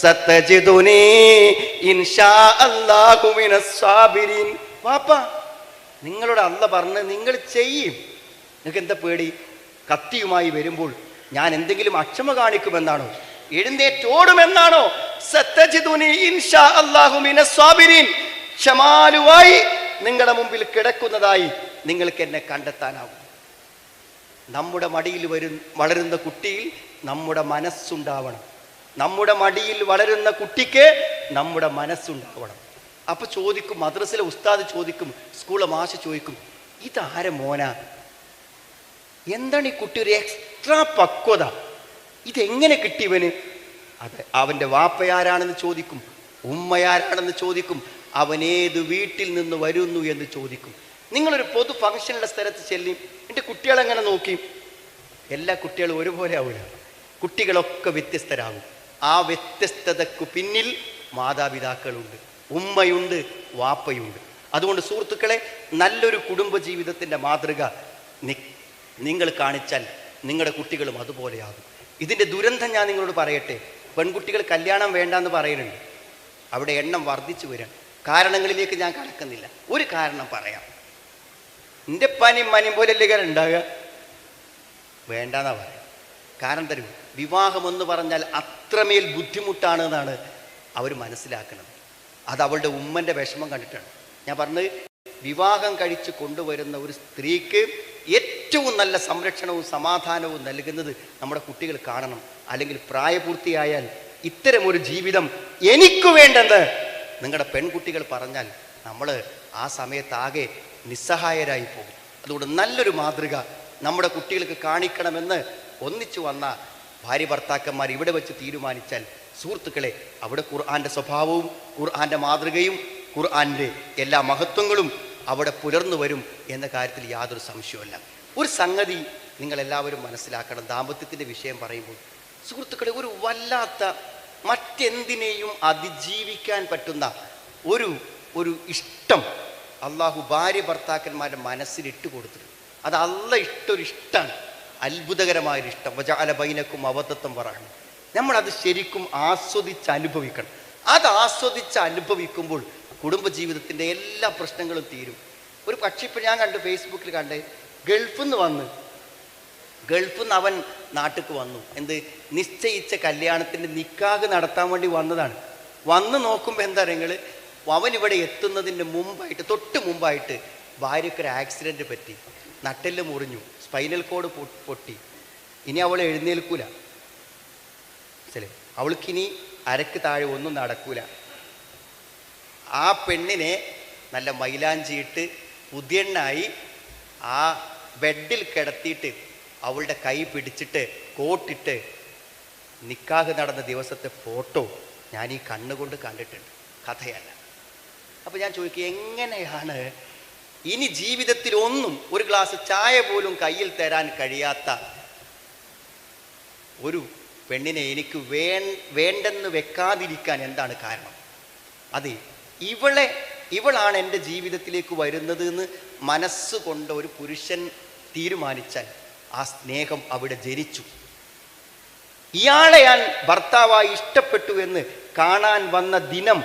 A: സതജിദുനി ഇൻഷാ അല്ലാഹു മിനസ് സാബിരീൻ. വാപ്പ, നിങ്ങളോട് അല്ല പറഞ്ഞ് നിങ്ങൾ ചെയ്യും. നിങ്ങൾക്ക് എന്താ പേടി? കത്തിയുമായി വരുമ്പോൾ ഞാൻ എന്തെങ്കിലും അക്ഷമ കാണിക്കുമെന്നാണോ? എഴുന്നേറ്റോടുമെന്നാണോ? സതജിദുനി ഇൻഷാ അല്ലാഹു മിനസ് സാബിരീൻ, ക്ഷമാലുവായി നിങ്ങളുടെ മുമ്പിൽ കിടക്കുന്നതായി നിങ്ങൾക്ക് എന്നെ കണ്ടെത്താനാവും. നമ്മുടെ മടിയിൽ വളരുന്ന കുട്ടിയിൽ നമ്മുടെ മനസ്സുണ്ടാവണം. നമ്മുടെ മടിയിൽ വളരുന്ന കുട്ടിക്ക് നമ്മുടെ മനസ്സുണ്ടാവണം. അപ്പൊ ചോദിക്കും, മദ്രസയിലെ ഉസ്താദ് ചോദിക്കും, സ്കൂളിലെ മാഷ് ചോദിക്കും, ഇതാര മോന? എന്താണ് ഈ കുട്ടി ഒരു എക്സ്ട്രാ പക്വത, ഇതെങ്ങനെ കിട്ടിയവന്? അതെ, അവൻ്റെ വാപ്പയാരാണെന്ന് ചോദിക്കും, ഉമ്മയാരാണെന്ന് ചോദിക്കും, അവൻ ഏത് വീട്ടിൽ നിന്ന് വരുന്നു എന്ന് ചോദിക്കും. നിങ്ങളൊരു പൊതു ഫംഗ്ഷനുള്ള സ്ഥലത്ത് ചെല്ലും, എൻ്റെ കുട്ടികളെങ്ങനെ നോക്കി? എല്ലാ കുട്ടികളും ഒരുപോലെ ആവില്ല, കുട്ടികളൊക്കെ വ്യത്യസ്തരാകും. ആ വ്യത്യസ്തതയ്ക്കു പിന്നിൽ മാതാപിതാക്കളുണ്ട്, ഉമ്മയുണ്ട്, വാപ്പയുണ്ട്. അതുകൊണ്ട് സുഹൃത്തുക്കളെ, നല്ലൊരു കുടുംബ ജീവിതത്തിൻ്റെ മാതൃക നിങ്ങൾ കാണിച്ചാൽ നിങ്ങളുടെ കുട്ടികളും അതുപോലെയാകും. ഇതിൻ്റെ ദുരന്തം ഞാൻ നിങ്ങളോട് പറയട്ടെ. പെൺകുട്ടികൾ കല്യാണം വേണ്ടെന്ന് പറയുന്നുണ്ട്, അവിടെ എണ്ണം വർദ്ധിച്ചു വരാൻ. കാരണങ്ങളിലേക്ക് ഞാൻ കടക്കുന്നില്ല, ഒരു കാരണം പറയാം. എൻ്റെ പനിയും മനിയും പോലെയല്ലേ കാര്യം ഉണ്ടാകുക? വേണ്ടെന്നാ പറയാം. കാരണം തരൂ, വിവാഹമെന്ന് പറഞ്ഞാൽ അത്രമേൽ ബുദ്ധിമുട്ടാണ് എന്നാണ് അവർ മനസ്സിലാക്കുന്നത്. അത് അവളുടെ ഉമ്മൻ്റെ വിഷമം കണ്ടിട്ടാണ് ഞാൻ പറഞ്ഞത്. വിവാഹം കഴിച്ച് കൊണ്ടുവരുന്ന ഒരു സ്ത്രീക്ക് ഏറ്റവും നല്ല സംരക്ഷണവും സമാധാനവും നൽകുന്നത് നമ്മുടെ കുട്ടികൾ കാണണം. അല്ലെങ്കിൽ പ്രായപൂർത്തിയായാൽ ഇത്തരമൊരു ജീവിതം എനിക്ക് വേണ്ടെന്ന് നിങ്ങളുടെ പെൺകുട്ടികൾ പറഞ്ഞാൽ നമ്മൾ ആ സമയത്താകെ നിസ്സഹായരായി പോകും. അതുകൊണ്ട് നല്ലൊരു മാതൃക നമ്മുടെ കുട്ടികൾക്ക് കാണിക്കണമെന്ന് ഒന്നിച്ചു വന്ന ഭാര്യ ഭർത്താക്കന്മാർ ഇവിടെ വെച്ച് തീരുമാനിച്ചാൽ സുഹൃത്തുക്കളെ, അവിടെ ഖുർആൻ്റെ സ്വഭാവവും ഖുർആൻ്റെ മാതൃകയും ഖുർആൻ്റെ എല്ലാ മഹത്വങ്ങളും അവിടെ പുലർന്നു വരും എന്ന കാര്യത്തിൽ യാതൊരു സംശയവുമില്ല. ഒരു സംഗതി നിങ്ങളെല്ലാവരും മനസ്സിലാക്കണം. ദാമ്പത്യത്തിൻ്റെ വിഷയം പറയുമ്പോൾ സുഹൃത്തുക്കളെ, ഒരു വല്ലാത്ത മറ്റെന്തിനേയും അതിജീവിക്കാൻ പറ്റുന്ന ഒരു ഇഷ്ടം അള്ളാഹു ഭാര്യ ഭർത്താക്കന്മാരുടെ മനസ്സിലിട്ട് കൊടുത്തിട്ടുണ്ട്. അത് അല്ല ഒരു ഇഷ്ടമാണ്, അത്ഭുതകരമായൊരു ഇഷ്ടം. വജഅല ബൈനക്കും മവദ്ദത്തൻ വറഹ്മ. നമ്മളത് ശരിക്കും ആസ്വദിച്ച് അനുഭവിക്കണം. അത് ആസ്വദിച്ച് അനുഭവിക്കുമ്പോൾ കുടുംബജീവിതത്തിൻ്റെ എല്ലാ പ്രശ്നങ്ങളും തീരും. ഒരു പക്ഷേ ഇപ്പം ഞാൻ കണ്ട്, ഫേസ്ബുക്കിൽ കണ്ട്, ഗൾഫിൽ നിന്ന് അവൻ നാട്ടിലേക്ക് വന്നു. എന്ത്? നിശ്ചയിച്ച കല്യാണത്തിൻ്റെ നിക്കാഹ് നടത്താൻ വേണ്ടി വന്നതാണ്. വന്ന് നോക്കുമ്പോൾ എന്താ നിങ്ങൾ, അവൻ ഇവിടെ എത്തുന്നതിൻ്റെ തൊട്ട് മുമ്പായിട്ട് ഭാര്യയ്ക്കൊരു ആക്സിഡൻറ്റ് പറ്റി, നട്ടെല്ല് മുറിഞ്ഞു, സ്പൈനൽ കോഡ് പൊട്ടി. ഇനി അവൾ എഴുന്നേൽക്കൂല, മനസ്സിലായി? അവൾക്കിനി അരക്ക് താഴെ ഒന്നും നടക്കൂല. ആ പെണ്ണിനെ നല്ല മൈലാഞ്ചിയിട്ട് പുതിയണ്ണായി ആ ബെഡിൽ കിടത്തിയിട്ട് അവളുടെ കൈ പിടിച്ചിട്ട് കോട്ടിട്ട് നിക്കാഹ് നടന്ന ദിവസത്തെ ഫോട്ടോ ഞാൻ ഈ കണ്ണുകൊണ്ട് കണ്ടിട്ടുണ്ട്, കഥയല്ല. അപ്പോൾ ഞാൻ ചോദിക്കുക, എങ്ങനെയാണ് ഇനി ജീവിതത്തിൽ ഒരു ഗ്ലാസ് ചായ പോലും കയ്യിൽ തരാൻ കഴിയാത്ത ഒരു പെണ്ണിനെ എനിക്ക് വേണ്ടെന്ന് വെക്കാതിരിക്കാൻ എന്താണ് കാരണം? അതെ, ഇവളാണ് എൻ്റെ ജീവിതത്തിലേക്ക് വരുന്നത് എന്ന് മനസ്സുകൊണ്ട് ഒരു പുരുഷൻ തീരുമാനിച്ചാൽ ആ സ്നേഹം അവിടെ ജനിച്ചു. ഇയാളെ ഞാൻ ഭർത്താവായി ഇഷ്ടപ്പെട്ടു എന്ന് കാണാൻ വന്ന ദിനം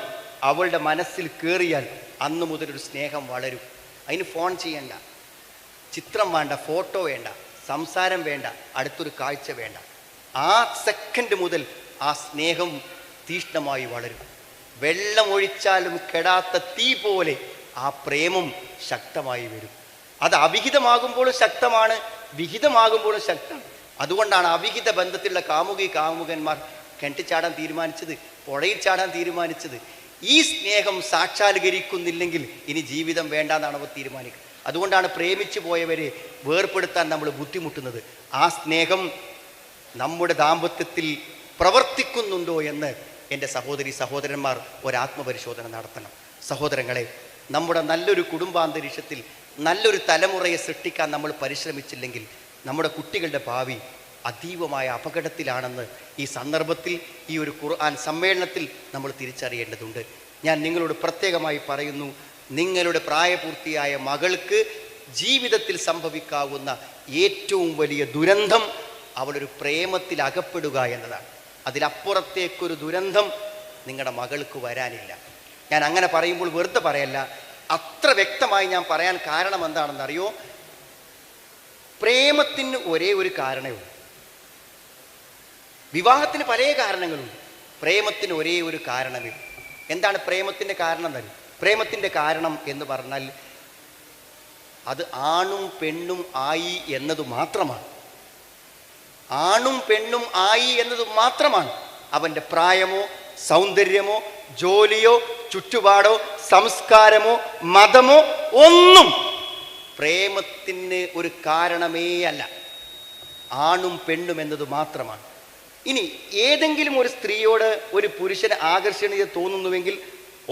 A: അവളുടെ മനസ്സിൽ കയറിയാൽ അന്ന് മുതലൊരു സ്നേഹം വളരും. അതിന് ഫോൺ ചെയ്യണ്ട, ചിത്രം വേണ്ട, ഫോട്ടോ വേണ്ട, സംസാരം വേണ്ട, അടുത്തൊരു കാഴ്ച വേണ്ട. ആ സെക്കൻഡ് മുതൽ ആ സ്നേഹം തീഷ്ണമായി വളരും. വെള്ളമൊഴിച്ചാലും കെടാത്ത തീ പോലെ ആ പ്രേമം ശക്തമായി വരും. അത് അവിഹിതമാകുമ്പോഴും ശക്തമാണ്, വിഹിതമാകുമ്പോഴും ശക്തമാണ്. അതുകൊണ്ടാണ് അവിഹിത ബന്ധത്തിലുള്ള കാമുകന്മാർ കിണറ്റിൽ ചാടാൻ തീരുമാനിച്ചത്, പുഴയിൽ ചാടാൻ തീരുമാനിച്ചത്. ഈ സ്നേഹം സാക്ഷാത്കരിക്കുന്നില്ലെങ്കിൽ ഇനി ജീവിതം വേണ്ടാന്നാണ് അവർ തീരുമാനിക്കുന്നത്. അതുകൊണ്ടാണ് പ്രേമിച്ചു പോയവരെ വേർപെടുത്താൻ നമ്മൾ ബുദ്ധിമുട്ടുന്നത്. ആ സ്നേഹം നമ്മുടെ ദാമ്പത്യത്തിൽ പ്രവർത്തിക്കുന്നുണ്ടോ എന്ന് എൻ്റെ സഹോദരന്മാർ ഒരാത്മപരിശോധന നടത്തണം. സഹോദരങ്ങളെ, നമ്മുടെ നല്ലൊരു കുടുംബാന്തരീക്ഷത്തിൽ നല്ലൊരു തലമുറയെ സൃഷ്ടിക്കാൻ നമ്മൾ പരിശ്രമിച്ചില്ലെങ്കിൽ നമ്മുടെ കുട്ടികളുടെ ഭാവി അതീവമായ അപകടത്തിലാണെന്ന് ഈ സന്ദർഭത്തിൽ, ഈ ഒരു ഖുർആൻ സമ്മേളനത്തിൽ നമ്മൾ തിരിച്ചറിയേണ്ടതുണ്ട്. ഞാൻ നിങ്ങളോട് പ്രത്യേകമായി പറയുന്നു, നിങ്ങളുടെ പ്രായപൂർത്തിയായ മകൾക്ക് ജീവിതത്തിൽ സംഭവിക്കാവുന്ന ഏറ്റവും വലിയ ദുരന്തം അവളൊരു പ്രേമത്തിൽ അകപ്പെടുക എന്നതാണ്. അതിലപ്പുറത്തേക്കൊരു ദുരന്തം നിങ്ങളുടെ മകൾക്ക് വരാനില്ല. ഞാൻ അങ്ങനെ പറയുമ്പോൾ വെറുതെ പറയല്ല, അത്ര വ്യക്തമായി ഞാൻ പറയാൻ കാരണം എന്താണെന്നറിയോ? പ്രേമത്തിന് ഒരേ ഒരു കാരണമേ ഉള്ളൂ. വിവാഹത്തിന് പല കാരണങ്ങളുണ്ട്, പ്രേമത്തിന് ഒരേ ഒരു കാരണമേ. എന്താണ് പ്രേമത്തിൻ്റെ കാരണം എന്നറിയോ? പ്രേമത്തിൻ്റെ കാരണം എന്ന് പറഞ്ഞാൽ അത് ആണും പെണ്ണും ആയി എന്നത് മാത്രമാണ്. ആണും പെണ്ണും ആയി എന്നത് മാത്രമാണ്. അവൻ്റെ പ്രായമോ സൗന്ദര്യമോ ജോലിയോ ചുറ്റുപാടോ സംസ്കാരമോ മതമോ ഒന്നും പ്രേമത്തിന് ഒരു കാരണമേ അല്ല. ആണും പെണ്ണും എന്നത് മാത്രമാണ്. ഇനി ഏതെങ്കിലും ഒരു സ്ത്രീയോട് ഒരു പുരുഷന് ആകർഷണീയത തോന്നുന്നുവെങ്കിൽ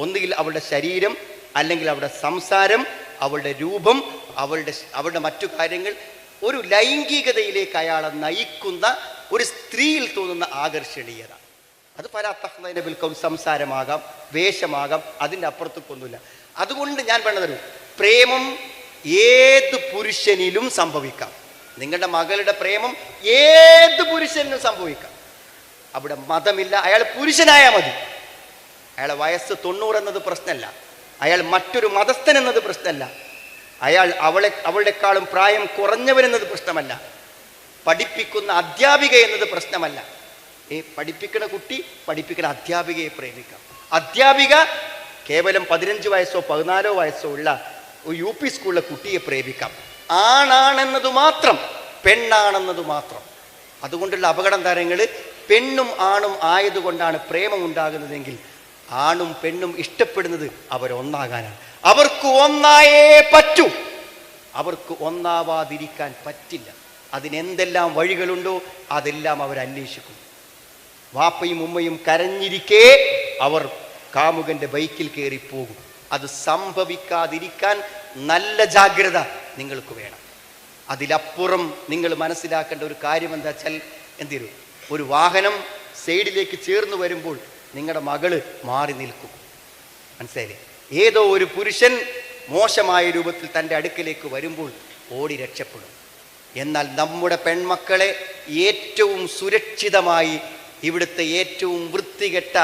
A: ഒന്നുകിൽ അവളുടെ ശരീരം, അല്ലെങ്കിൽ അവളുടെ സംസാരം, അവളുടെ രൂപം, അവളുടെ മറ്റു കാര്യങ്ങൾ, ഒരു ലൈംഗികതയിലേക്ക് അയാളെ നയിക്കുന്ന ഒരു സ്ത്രീയിൽ തോന്നുന്ന ആകർഷണീയത. അത് പരാത്തഹ്നൈന ബിൽക്കൗൽ, സംസാരമാകാം, വേഷമാകാം, അതിൻ്റെ അപ്പുറത്തേക്കൊന്നുമില്ല. അതുകൊണ്ട് ഞാൻ പറഞ്ഞത്, പ്രേമം ഏത് പുരുഷനിലും സംഭവിക്കാം. നിങ്ങളുടെ മകളുടെ പ്രേമം ഏത് പുരുഷനിലും സംഭവിക്കാം. അവിടെ മതമില്ല. അയാൾ പുരുഷനായാൽ മതി. അയാളെ വയസ്സ് 90 എന്നത് പ്രശ്നമല്ല. അയാൾ മറ്റൊരു മതസ്ഥൻ എന്നത് പ്രശ്നമല്ല. അയാൾ അവളുടെക്കാളും പ്രായം കുറഞ്ഞവനെന്നത് പ്രശ്നമല്ല. പഠിപ്പിക്കുന്ന അധ്യാപിക എന്നത് പ്രശ്നമല്ല. പഠിപ്പിക്കുന്ന കുട്ടി പഠിപ്പിക്കുന്ന അധ്യാപികയെ പ്രേമിക്കാം. അധ്യാപിക കേവലം 15 വയസ്സോ 14 വയസ്സോ ഉള്ള UP സ്കൂളിലെ കുട്ടിയെ പ്രേമിക്കാം. ആണാണെന്നത് മാത്രം, പെണ്ണാണെന്നത് മാത്രം. അതുകൊണ്ടുള്ള അപകടം താരങ്ങൾ, പെണ്ണും ആണും ആയതുകൊണ്ടാണ് പ്രേമം ഉണ്ടാകുന്നതെങ്കിൽ ആണും പെണ്ണും ഇഷ്ടപ്പെടുന്നത് അവരൊന്നാകാനാണ്. അവർക്ക് ഒന്നായേ പറ്റൂ. അവർക്ക് ഒന്നാവാതിരിക്കാൻ പറ്റില്ല. അതിനെന്തെല്ലാം വഴികളുണ്ടോ അതെല്ലാം അവർ അന്വേഷിക്കും. വാപ്പയും ഉമ്മയും കരഞ്ഞിരിക്കേ അവർ കാമുകന്റെ ബൈക്കിൽ കയറിപ്പോകും. അത് സംഭവിക്കാതിരിക്കാൻ നല്ല ജാഗ്രത നിങ്ങൾക്ക് വേണം. അതിലപ്പുറം നിങ്ങൾ മനസ്സിലാക്കേണ്ട ഒരു കാര്യം എന്താ വെച്ചാൽ, എന്തിരു ഒരു വാഹനം സൈഡിലേക്ക് ചേർന്ന് വരുമ്പോൾ നിങ്ങളുടെ മകള് മാറി നിൽക്കും. മനസ്സിലായില്ലേ? ഏതോ ഒരു പുരുഷൻ മോശമായ രൂപത്തിൽ തൻ്റെ അടുക്കലേക്ക് വരുമ്പോൾ ഓടി രക്ഷപ്പെടും. എന്നാൽ നമ്മുടെ പെൺമക്കളെ ഏറ്റവും സുരക്ഷിതമായി ഇവിടുത്തെ ഏറ്റവും വൃത്തികെട്ട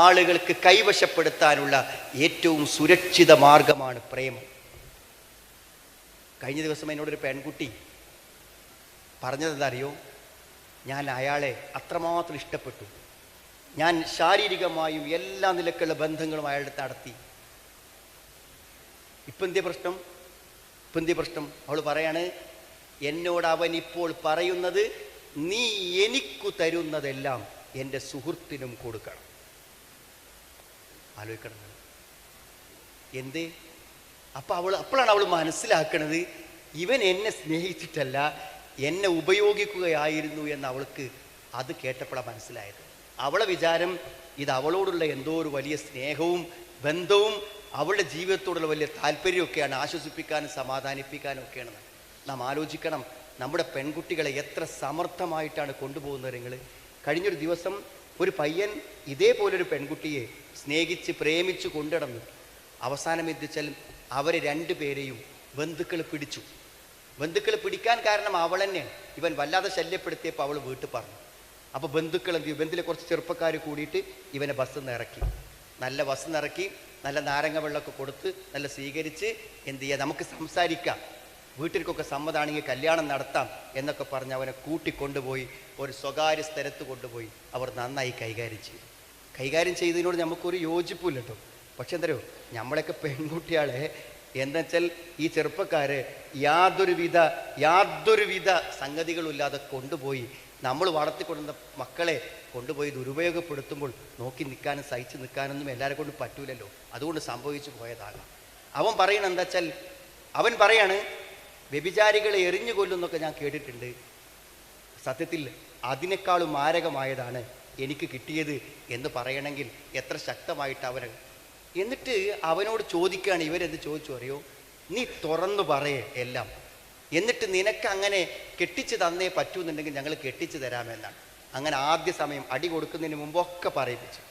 A: ആളുകൾക്ക് കൈവശപ്പെടുത്താനുള്ള ഏറ്റവും സുരക്ഷിത മാർഗമാണ് പ്രേമം. കഴിഞ്ഞ ദിവസം എന്നോടൊരു പെൺകുട്ടി പറഞ്ഞതെന്തറിയോ? ഞാൻ അയാളെ അത്രമാത്രം ഇഷ്ടപ്പെട്ടു. ഞാൻ ശാരീരികമായും എല്ലാ നിലക്കുള്ള ബന്ധങ്ങളും അയാളുടെ നടത്തി. ഇപ്പം എന്തിയ പ്രശ്നം? അവൾ പറയാണ്, എന്നോട് അവൻ ഇപ്പോൾ പറയുന്നത്, നീ എനിക്കു തരുന്നതെല്ലാം എൻ്റെ സുഹൃത്തിനും കൊടുക്കണം. ആലോചിക്കണം എന്തേ? അപ്പോഴാണ് അവൾ മനസ്സിലാക്കണത്, ഇവൻ എന്നെ സ്നേഹിച്ചിട്ടല്ല, എന്നെ ഉപയോഗിക്കുകയായിരുന്നു എന്ന് അവൾക്ക് അത് കേട്ടപ്പോഴാണ് മനസ്സിലായത്. അവളെ വിചാരം ഇത് അവളോടുള്ള എന്തോ ഒരു വലിയ സ്നേഹവും ബന്ധവും അവളുടെ ജീവിതത്തോടുള്ള വലിയ താല്പര്യമൊക്കെയാണ്, ആശ്വസിപ്പിക്കാനും സമാധാനിപ്പിക്കാനും ഒക്കെയാണ്. നാം ആലോചിക്കണം, നമ്മുടെ പെൺകുട്ടികളെ എത്ര സമർത്ഥമായിട്ടാണ് കൊണ്ടുപോകുന്നത്. നിങ്ങൾ കഴിഞ്ഞൊരു ദിവസം ഒരു പയ്യൻ ഇതേപോലൊരു പെൺകുട്ടിയെ സ്നേഹിച്ച് പ്രേമിച്ച് കൊണ്ടുനടന്നു. അവസാനം എത്തിച്ചാൽ അവരെ രണ്ടുപേരെയും ബന്ധുക്കൾ പിടിച്ചു. ബന്ധുക്കൾ പിടിക്കാൻ കാരണം അവൾ തന്നെയാണ്. ഇവൻ വല്ലാതെ ശല്യപ്പെടുത്തിയപ്പോൾ അവൾ വീട്ടിൽ പറഞ്ഞു. അപ്പോൾ ബന്ധുക്കൾ എന്ത് ചെയ്യും? ബന്ധുവിലെ കുറച്ച് ചെറുപ്പക്കാർ കൂടിയിട്ട് ഇവനെ ബസ്സിൽ നിന്ന് ഇറക്കി. നല്ല ബസ്സിൽ നിന്ന് ഇറക്കി, നല്ല നാരങ്ങ വെള്ളമൊക്കെ കൊടുത്ത് നല്ല സ്വീകരിച്ച് എന്ത് ചെയ്യുക, നമുക്ക് സംസാരിക്കാം, വീട്ടിലേക്കൊക്കെ സമ്മതമാണെങ്കിൽ കല്യാണം നടത്താം എന്നൊക്കെ പറഞ്ഞ് അവനെ കൂട്ടിക്കൊണ്ടുപോയി ഒരു സ്വകാര്യ സ്ഥലത്ത് കൊണ്ടുപോയി അവർ നന്നായി കൈകാര്യം ചെയ്തതിനോട് നമുക്കൊരു യോജിപ്പില്ല കേട്ടോ. പക്ഷെ എന്തറിയോ, നമ്മളൊക്കെ പെൺകുട്ടികളെ എന്താ വെച്ചാൽ ഈ ചെറുപ്പക്കാര് യാതൊരുവിധ സംഗതികളുമില്ലാതെ കൊണ്ടുപോയി നമ്മൾ വളർത്തിക്കൊണ്ടുവന്ന മക്കളെ കൊണ്ടുപോയി ദുരുപയോഗപ്പെടുത്തുമ്പോൾ നോക്കി നിൽക്കാനും സഹിച്ച് നിൽക്കാനൊന്നും എല്ലാവരെ കൊണ്ടും പറ്റൂലല്ലോ. അതുകൊണ്ട് സംഭവിച്ചു പോയതാകാം. അവൻ പറയണ എന്താ വെച്ചാൽ, അവൻ പറയാണ് വ്യഭിചാരികളെ എറിഞ്ഞു കൊല്ലുന്നൊക്കെ ഞാൻ കേട്ടിട്ടുണ്ട്. സത്യത്തിൽ അതിനേക്കാളും മാരകമായതാണ് എനിക്ക് കിട്ടിയത് എന്ന് പറയണമെങ്കിൽ എത്ര ശക്തമായിട്ട് അവൻ. എന്നിട്ട് അവനോട് ചോദിക്കുകയാണ്, ഇവരെന്ത് ചോദിച്ചു അറിയോ, നീ തുറന്നു പറയേ എല്ലാം, എന്നിട്ട് നിനക്ക് അങ്ങനെ കെട്ടിച്ച് തന്നേ പറ്റൂന്നുണ്ടെങ്കിൽ ഞങ്ങൾ കെട്ടിച്ച് തരാമെന്നാണ്. അങ്ങനെ ആദ്യ സമയം അടി കൊടുക്കുന്നതിന് മുമ്പൊക്കെ പറയിപ്പിച്ചു.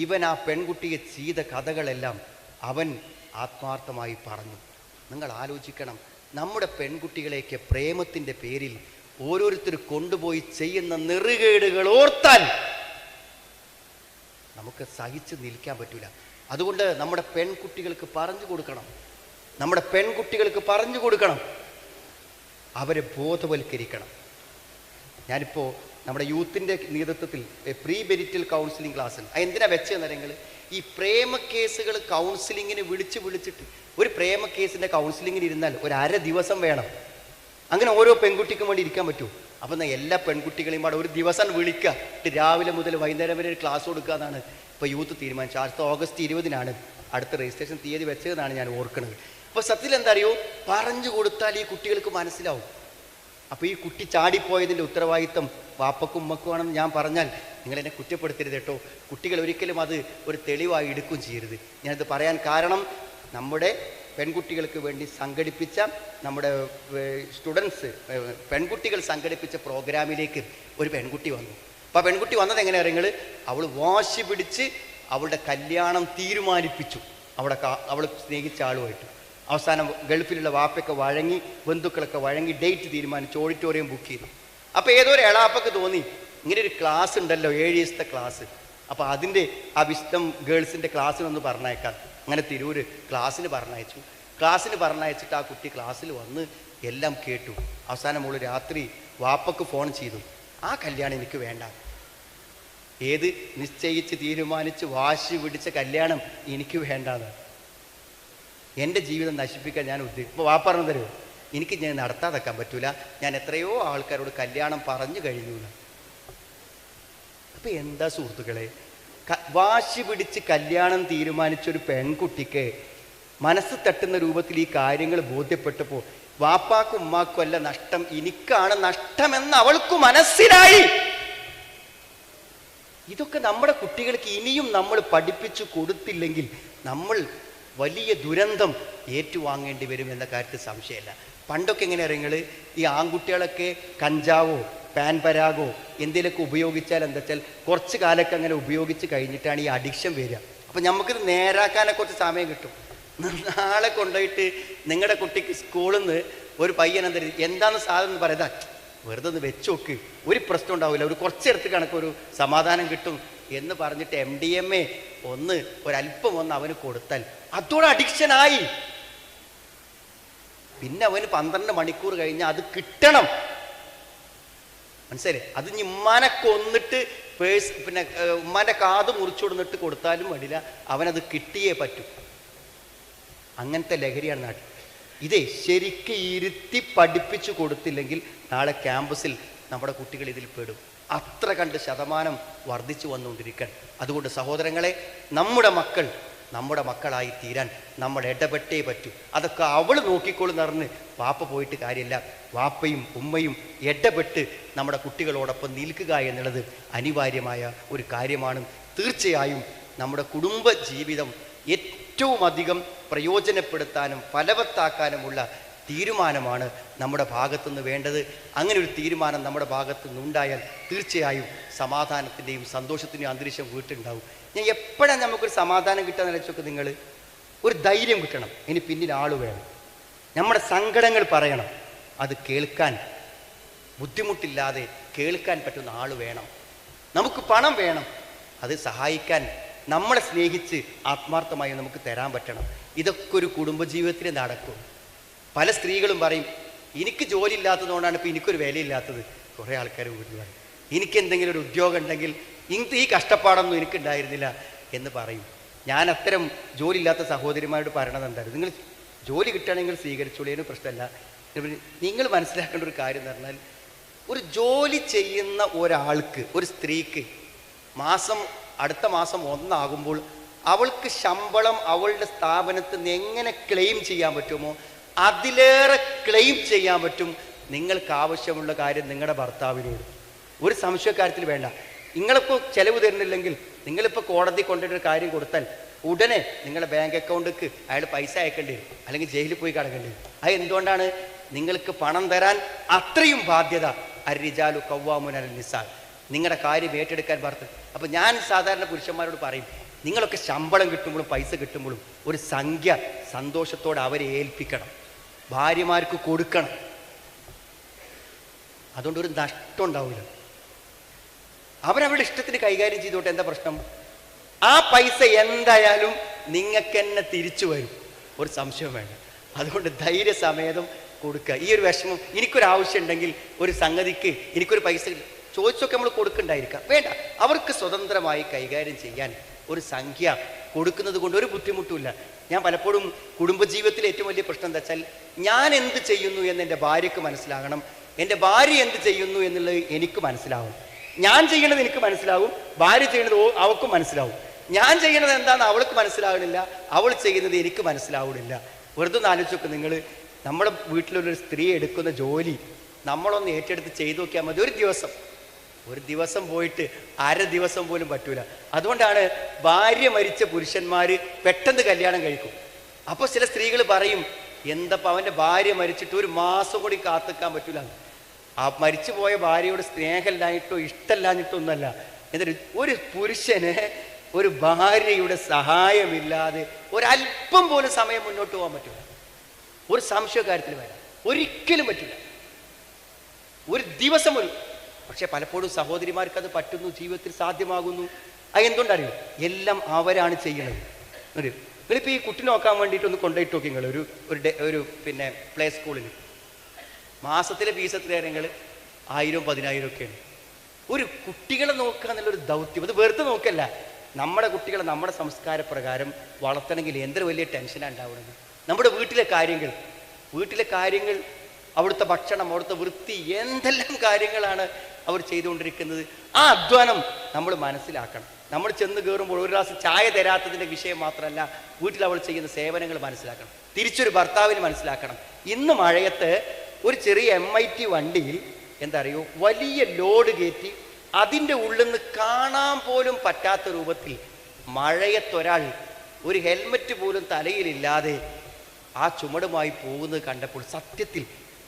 A: ഇവൻ ആ പെൺകുട്ടിയെ ചെയ്ത കഥകളെല്ലാം അവൻ ആത്മാർത്ഥമായി പറഞ്ഞു. നിങ്ങൾ ആലോചിക്കണം, നമ്മുടെ പെൺകുട്ടികളെയൊക്കെ പ്രേമത്തിൻ്റെ പേരിൽ ഓരോരുത്തർ കൊണ്ടുപോയി ചെയ്യുന്ന നെറുകേടുകൾ ഓർത്താൽ നമുക്ക് സഹിച്ച് നിൽക്കാൻ പറ്റൂല. അതുകൊണ്ട് നമ്മുടെ പെൺകുട്ടികൾക്ക് പറഞ്ഞു കൊടുക്കണം, അവരെ ബോധവൽക്കരിക്കണം. ഞാനിപ്പോൾ നമ്മുടെ യൂത്തിൻ്റെ നേതൃത്വത്തിൽ പ്രീ മെരിറ്റൽ കൗൺസിലിംഗ് ക്ലാസ് ഉണ്ട്. എന്തിനാ വെച്ചെന്നറിയങ്ങൾ, ഈ പ്രേമ കേസുകൾ കൗൺസിലിങ്ങിന് വിളിച്ചിട്ട് ഒരു പ്രേമ കേസിൻ്റെ കൗൺസിലിങ്ങിന് ഇരുന്നാൽ ഒരു അര ദിവസം വേണം. അങ്ങനെ ഓരോ പെൺകുട്ടിക്കും വേണ്ടി ഇരിക്കാൻ പറ്റൂ. അപ്പം എല്ലാ പെൺകുട്ടികളെയും പാടെ ഒരു ദിവസം വിളിക്കുക, രാവിലെ മുതൽ വൈകുന്നേരം വരെ ഒരു ക്ലാസ് കൊടുക്കുക എന്നാണ് ഇപ്പോൾ യൂത്ത് തീരുമാനിച്ചത്. അടുത്ത ഓഗസ്റ്റ് 20 അടുത്ത രജിസ്ട്രേഷൻ തീയതി വെച്ചതെന്നാണ് ഞാൻ ഓർക്കുന്നത്. അപ്പോൾ സത്യത്തിൽ എന്താ അറിയോ, പറഞ്ഞു കൊടുത്താൽ ഈ കുട്ടികൾക്ക് മനസ്സിലാവും. അപ്പോൾ ഈ കുട്ടി ചാടിപ്പോയതിൻ്റെ ഉത്തരവാദിത്തം വാപ്പക്കും ഉമ്മക്കുമാണെന്ന് ഞാൻ പറഞ്ഞാൽ നിങ്ങളെന്നെ കുറ്റപ്പെടുത്തരുത് കേട്ടോ. കുട്ടികൾ ഒരിക്കലും അത് ഒരു തെളിവായി എടുക്കുകയും ചെയ്യരുത്. ഞാനത് പറയാൻ കാരണം, നമ്മുടെ പെൺകുട്ടികൾക്ക് വേണ്ടി സംഘടിപ്പിച്ച നമ്മുടെ പെൺകുട്ടികൾ സംഘടിപ്പിച്ച പ്രോഗ്രാമിലേക്ക് ഒരു പെൺകുട്ടി വന്നു. അപ്പോൾ ആ പെൺകുട്ടി വന്നത് എങ്ങനെ അറിയങ്ങൾ, അവൾ വാശി പിടിച്ച് അവളുടെ കല്യാണം തീരുമാനിപ്പിച്ചു. അവൾ സ്നേഹിച്ച ആളുമായിട്ട്. അവസാനം ഗൾഫിലുള്ള വാപ്പയൊക്കെ വഴങ്ങി, ബന്ധുക്കളൊക്കെ വഴങ്ങി ഡേറ്റ് തീരുമാനിച്ചു, ഓഡിറ്റോറിയം ബുക്ക് ചെയ്തു. അപ്പോൾ ഏതോ ഒരു എളാപ്പക്ക് തോന്നി ഇങ്ങനെ ഒരു ക്ലാസ് ഉണ്ടല്ലോ, 7 ദിവസത്തെ ക്ലാസ്, അപ്പോൾ അതിൻ്റെ ആ വിസ്ഡം ഗേൾസിൻ്റെ ക്ലാസ്സിനൊന്ന് പറഞ്ഞയക്കാം. അങ്ങനെ തിരൂർ ക്ലാസ്സിന് പറഞ്ഞയച്ചിട്ട് ആ കുട്ടി ക്ലാസ്സിൽ വന്ന് എല്ലാം കേട്ടു. അവസാനം അവൾ രാത്രി വാപ്പക്ക് ഫോൺ ചെയ്തു, ആ കല്യാണം എനിക്ക് വേണ്ട, ഏത് നിശ്ചയിച്ച് തീരുമാനിച്ച് വാശി പിടിച്ച കല്യാണം എനിക്ക് വേണ്ടാന്ന്, എൻ്റെ ജീവിതം നശിപ്പിക്കാൻ ഞാൻ ഇപ്പോൾ വാപ്പ പറഞ്ഞു തരുമോ, എനിക്ക് ഞാൻ നടത്താതെക്കാൻ പറ്റൂല, ഞാൻ എത്രയോ ആൾക്കാരോട് കല്യാണം പറഞ്ഞു കഴിഞ്ഞു. അപ്പം എന്താ സുഹൃത്തുക്കളെ, വാശി പിടിച്ച് കല്യാണം തീരുമാനിച്ചൊരു പെൺകുട്ടിക്ക് മനസ്സ് തട്ടുന്ന രൂപത്തിൽ ഈ കാര്യങ്ങൾ ബോധ്യപ്പെട്ടപ്പോൾ വാപ്പാക്കും ഉമ്മാക്കും അല്ല നഷ്ടം, എനിക്കാണ് നഷ്ടമെന്ന് അവൾക്ക് മനസ്സിലായി. ഇതൊക്കെ നമ്മുടെ കുട്ടികൾക്ക് ഇനിയും നമ്മൾ പഠിപ്പിച്ചു കൊടുത്തില്ലെങ്കിൽ നമ്മൾ വലിയ ദുരന്തം ഏറ്റുവാങ്ങേണ്ടി വരും എന്ന കാര്യത്തിൽ സംശയമില്ല. പണ്ടൊക്കെ എങ്ങനെ അറിയങ്ങൾ, ഈ ആൺകുട്ടികളൊക്കെ കഞ്ചാവോ പാൻ പരാഗോ എന്തെങ്കിലുമൊക്കെ ഉപയോഗിച്ചാൽ എന്താ വെച്ചാൽ കുറച്ച് കാലമൊക്കെ അങ്ങനെ ഉപയോഗിച്ച് കഴിഞ്ഞിട്ടാണ് ഈ അഡിക്ഷൻ വരിക. അപ്പം നമുക്കിത് നേരാക്കാനെ കുറച്ച് സമയം കിട്ടും. നാളെ കൊണ്ടുപോയിട്ട് നിങ്ങളുടെ കുട്ടിക്ക് സ്കൂളിൽ നിന്ന് ഒരു പയ്യൻ എന്താണെന്ന് സാധനം പറയുക, വെറുതെ ഒന്ന് വെച്ച് നോക്ക്, ഒരു പ്രശ്നം ഉണ്ടാവില്ല, ഒരു കുറച്ചെടുത്ത് കണക്കൊരു സമാധാനം കിട്ടും എന്ന് പറഞ്ഞിട്ട് MDMA ഒരല്പം അവന് കൊടുത്താൽ അതോടെ അഡിക്ഷനായി. പിന്നെ അവന് 12 മണിക്കൂർ കഴിഞ്ഞാൽ അത് കിട്ടണം. മനസ്സിലായി? അത് ഉമ്മാനെ കൊന്നിട്ട് പിന്നെ ഉമ്മാൻ്റെ കാത് മുറിച്ചുകൊടുന്നിട്ട് കൊടുത്താലും വേണ്ടില്ല, അവനത് കിട്ടിയേ പറ്റൂ. അങ്ങനത്തെ ലഹരിയാണ് നാട്ടിൽ. ഇതേ ശരിക്കും ഇരുത്തി പഠിപ്പിച്ചു കൊടുത്തില്ലെങ്കിൽ നാളെ ക്യാമ്പസിൽ നമ്മുടെ കുട്ടികൾ ഇതിൽ പെടും. അത്ര കണ്ട് ശതമാനം വർദ്ധിച്ചു വന്നുകൊണ്ടിരിക്കാൻ. അതുകൊണ്ട് സഹോദരങ്ങളെ, നമ്മുടെ മക്കളായി തീരാൻ നമ്മൾ ഇടപെട്ടേ പറ്റൂ. അതൊക്കെ അവൾ നോക്കിക്കോളെന്ന് പറഞ്ഞ് വാപ്പ പോയിട്ട് കാര്യമില്ല. വാപ്പയും ഉമ്മയും ഇടപെട്ട് നമ്മുടെ കുട്ടികളോടൊപ്പം നിൽക്കുക എന്നുള്ളത് അനിവാര്യമായ ഒരു കാര്യമാണ്. തീർച്ചയായും നമ്മുടെ കുടുംബ ജീവിതം ഏറ്റവും അധികം പ്രയോജനപ്പെടുത്താനും ഫലവത്താക്കാനുമുള്ള തീരുമാനമാണ് നമ്മുടെ ഭാഗത്തുനിന്ന് വേണ്ടത്. അങ്ങനെ ഒരു തീരുമാനം നമ്മുടെ ഭാഗത്തു നിന്നുണ്ടായാൽ തീർച്ചയായും സമാധാനത്തിൻ്റെയും സന്തോഷത്തിൻ്റെയും അന്തരീക്ഷം വീട്ടിലുണ്ടാവും. ഞാൻ എപ്പോഴാണ് നമുക്കൊരു സമാധാനം കിട്ടാന്ന് വെച്ചൊക്കെ, നിങ്ങൾ ഒരു ധൈര്യം കിട്ടണം, ഇനി പിന്നിൽ ആൾ വേണം, നമ്മുടെ സങ്കടങ്ങൾ പറയണം, അത് കേൾക്കാൻ ബുദ്ധിമുട്ടില്ലാതെ കേൾക്കാൻ പറ്റുന്ന ആൾ വേണം, നമുക്ക് പണം വേണം, അത് സഹായിക്കാൻ നമ്മളെ സ്നേഹിച്ച് ആത്മാർത്ഥമായി നമുക്ക് തരാൻ പറ്റണം. ഇതൊക്കെ ഒരു കുടുംബജീവിതത്തിൽ നടക്കും. പല സ്ത്രീകളും പറയും, എനിക്ക് ജോലി ഇല്ലാത്തതുകൊണ്ടാണ് ഇപ്പോൾ എനിക്കൊരു വിലയില്ലാത്തത്. കുറേ ആൾക്കാർ വീട്ടിൽ പറയും, എനിക്കെന്തെങ്കിലും ഒരു ഉദ്യോഗം ഉണ്ടെങ്കിൽ ഈ കഷ്ടപ്പാടൊന്നും എനിക്കുണ്ടായിരുന്നില്ല എന്ന് പറയും. ഞാൻ അത്തരം ജോലി ഇല്ലാത്ത സഹോദരിമാരോട് പറയണത് എന്തായാലും, നിങ്ങൾ ജോലി കിട്ടുകയാണെങ്കിൽ സ്വീകരിച്ചോളിയതിന് പ്രശ്നമല്ല. നിങ്ങൾ മനസ്സിലാക്കേണ്ട ഒരു കാര്യം എന്ന് പറഞ്ഞാൽ, ഒരു ജോലി ചെയ്യുന്ന ഒരാൾക്ക്, ഒരു സ്ത്രീക്ക് അടുത്ത മാസം 1 ആകുമ്പോൾ അവൾക്ക് ശമ്പളം അവളുടെ സ്ഥാപനത്തിൽ നിന്ന് എങ്ങനെ ക്ലെയിം ചെയ്യാൻ പറ്റുമോ അതിലേറെ ക്ലെയിം ചെയ്യാൻ പറ്റും നിങ്ങൾക്ക് ആവശ്യമുള്ള കാര്യം നിങ്ങളുടെ ഭർത്താവിനോട്. ഒരു സംശയക്കാര്യത്തിൽ വേണ്ട. നിങ്ങളിപ്പോൾ ചെലവ് തരുന്നില്ലെങ്കിൽ നിങ്ങളിപ്പോൾ കോടതി കൊണ്ടുവരുന്ന കാര്യം കൊടുത്താൽ ഉടനെ നിങ്ങളുടെ ബാങ്ക് അക്കൗണ്ടിലേക്ക് അയാൾ പൈസ അയക്കേണ്ടി വരും, അല്ലെങ്കിൽ ജയിലിൽ പോയി കിടക്കേണ്ടി വരും. അത് എന്തുകൊണ്ടാണ്? നിങ്ങൾക്ക് പണം തരാൻ അത്രയും ബാധ്യത അർരിജാലു ഖവ്വാമൂന അലൻ നിസാ, നിങ്ങളുടെ കാര്യം ഏറ്റെടുക്കാൻ ഭർത്താവ്. അപ്പം ഞാൻ സാധാരണ പുരുഷന്മാരോട് പറയും, നിങ്ങളൊക്കെ ശമ്പളം കിട്ടുമ്പോഴും പൈസ കിട്ടുമ്പോഴും ഒരു സംഖ്യ സന്തോഷത്തോടെ അവരെ ഏൽപ്പിക്കണം, ഭാര്യമാർക്ക് കൊടുക്കണം. അതുകൊണ്ട് ഒരു നഷ്ടം ഉണ്ടാവില്ല. അവരവരുടെ ഇഷ്ടത്തിന് കൈകാര്യം ചെയ്തോട്ടെ, എന്താ പ്രശ്നം? ആ പൈസ എന്തായാലും നിങ്ങൾക്ക് തന്നെ തിരിച്ചു വരും, ഒരു സംശയം വേണ്ട. അതുകൊണ്ട് ധൈര്യസമേതം കൊടുക്കുക. ഈ ഒരു വിഷമം, എനിക്കൊരാവശ്യം ഉണ്ടെങ്കിൽ ഒരു സംഗതിക്ക് എനിക്കൊരു പൈസ ചോദിച്ചൊക്കെ നമ്മൾ കൊടുക്കണ്ടായിരിക്കാം, വേണ്ട. അവർക്ക് സ്വതന്ത്രമായി കൈകാര്യം ചെയ്യാൻ ഒരു സംഖ്യ കൊടുക്കുന്നത് കൊണ്ട് ഒരു ബുദ്ധിമുട്ടുമില്ല. ഞാൻ പലപ്പോഴും കുടുംബജീവിതത്തിലെ ഏറ്റവും വലിയ പ്രശ്നം എന്താ വെച്ചാൽ, ഞാൻ എന്ത് ചെയ്യുന്നു എന്ന് എൻ്റെ ഭാര്യയ്ക്ക് മനസ്സിലാകണം, എൻ്റെ ഭാര്യ എന്ത് ചെയ്യുന്നു എന്നുള്ളത് എനിക്ക് മനസ്സിലാവും. ഞാൻ ചെയ്യണത് എനിക്ക് മനസ്സിലാവും, ഭാര്യ ചെയ്യണത് അവൾക്കും മനസ്സിലാവും. ഞാൻ ചെയ്യണത് എന്താണെന്ന് അവൾക്ക് മനസ്സിലാകണില്ല, അവൾ ചെയ്യുന്നത് എനിക്ക് മനസ്സിലാവണില്ല. വെറുതെ ഒന്ന് ആലോചിച്ച് നോക്ക് നിങ്ങൾ, നമ്മുടെ വീട്ടിലൊരു സ്ത്രീ എടുക്കുന്ന ജോലി നമ്മളൊന്ന് ഏറ്റെടുത്ത് ചെയ്തു നോക്കിയാൽ മതി. ഒരു ദിവസം പോയിട്ട് അര ദിവസം പോലും പറ്റൂല. അതുകൊണ്ടാണ് ഭാര്യ മരിച്ച പുരുഷന്മാർ പെട്ടെന്ന് കല്യാണം കഴിക്കും. അപ്പോൾ ചില സ്ത്രീകൾ പറയും, എന്തപ്പോൾ അവൻ്റെ ഭാര്യ മരിച്ചിട്ട് 1 മാസം കൂടി കാത്തിക്കാൻ പറ്റൂല. ആ മരിച്ചു പോയ ഭാര്യയോട് സ്നേഹമില്ലാഞ്ഞിട്ടോ ഇഷ്ടമില്ലാഞ്ഞിട്ടോ ഒന്നല്ല. എന്നിട്ട് ഒരു പുരുഷന് ഒരു ഭാര്യയുടെ സഹായമില്ലാതെ ഒരല്പം പോലും സമയം മുന്നോട്ട് പോകാൻ പറ്റില്ല. ഒരു സംശയകാര്യത്തിൽ വരാം, ഒരിക്കലും പറ്റില്ല, ഒരു ദിവസം പോലും. പക്ഷെ പലപ്പോഴും സഹോദരിമാർക്ക് അത് പറ്റുന്നു, ജീവിതത്തിൽ സാധ്യമാകുന്നു. അത് എന്തുകൊണ്ടറിയോ? എല്ലാം അവരാണ് ചെയ്യണത്. നിങ്ങളിപ്പോൾ ഈ കുട്ടി നോക്കാൻ വേണ്ടിയിട്ടൊന്ന് കൊണ്ടുപോയിട്ട് നോക്കി, നിങ്ങൾ ഒരു പിന്നെ പ്ലേ സ്കൂളിൽ മാസത്തിലെ ഫീസ് എത്ര കാര്യങ്ങൾ 1000 10,000 ഒക്കെയാണ്. ഒരു കുട്ടികളെ നോക്കുക എന്നുള്ളൊരു ദൗത്യം, അത് വെറുതെ നോക്കല്ല. നമ്മുടെ കുട്ടികളെ നമ്മുടെ സംസ്കാരപ്രകാരം വളർത്തണമെങ്കിൽ എന്തൊരു വലിയ ടെൻഷനാണ് ഉണ്ടാവുന്നത്. നമ്മുടെ വീട്ടിലെ കാര്യങ്ങൾ, അവിടുത്തെ ഭക്ഷണം, അവിടുത്തെ വൃത്തി, എന്തെല്ലാം കാര്യങ്ങളാണ് അവർ ചെയ്തുകൊണ്ടിരിക്കുന്നത്. ആ അധ്വാനം നമ്മൾ മനസ്സിലാക്കണം. നമ്മൾ ചെന്ന് കയറുമ്പോൾ ഒരു ഗ്ലാസ് ചായ തരാത്തതിൻ്റെ വിഷയം മാത്രമല്ല, വീട്ടിൽ അവൾ ചെയ്യുന്ന സേവനങ്ങൾ മനസ്സിലാക്കണം. തിരിച്ചൊരു ഭർത്താവിന് മനസ്സിലാക്കണം. ഇന്ന് മഴയത്ത് ഒരു ചെറിയ MIT വണ്ടിയിൽ എന്താ അറിയോ, വലിയ ലോഡ് കയറ്റി അതിൻ്റെ ഉള്ളിൽ നിന്ന് കാണാൻ പോലും പറ്റാത്ത രൂപത്തിൽ മഴയത്തൊരാൾ ഒരു ഹെൽമറ്റ് പോലും തലയിലില്ലാതെ ആ ചുമടുമായി പോകുന്നത് കണ്ടപ്പോൾ സത്യത്തിൽ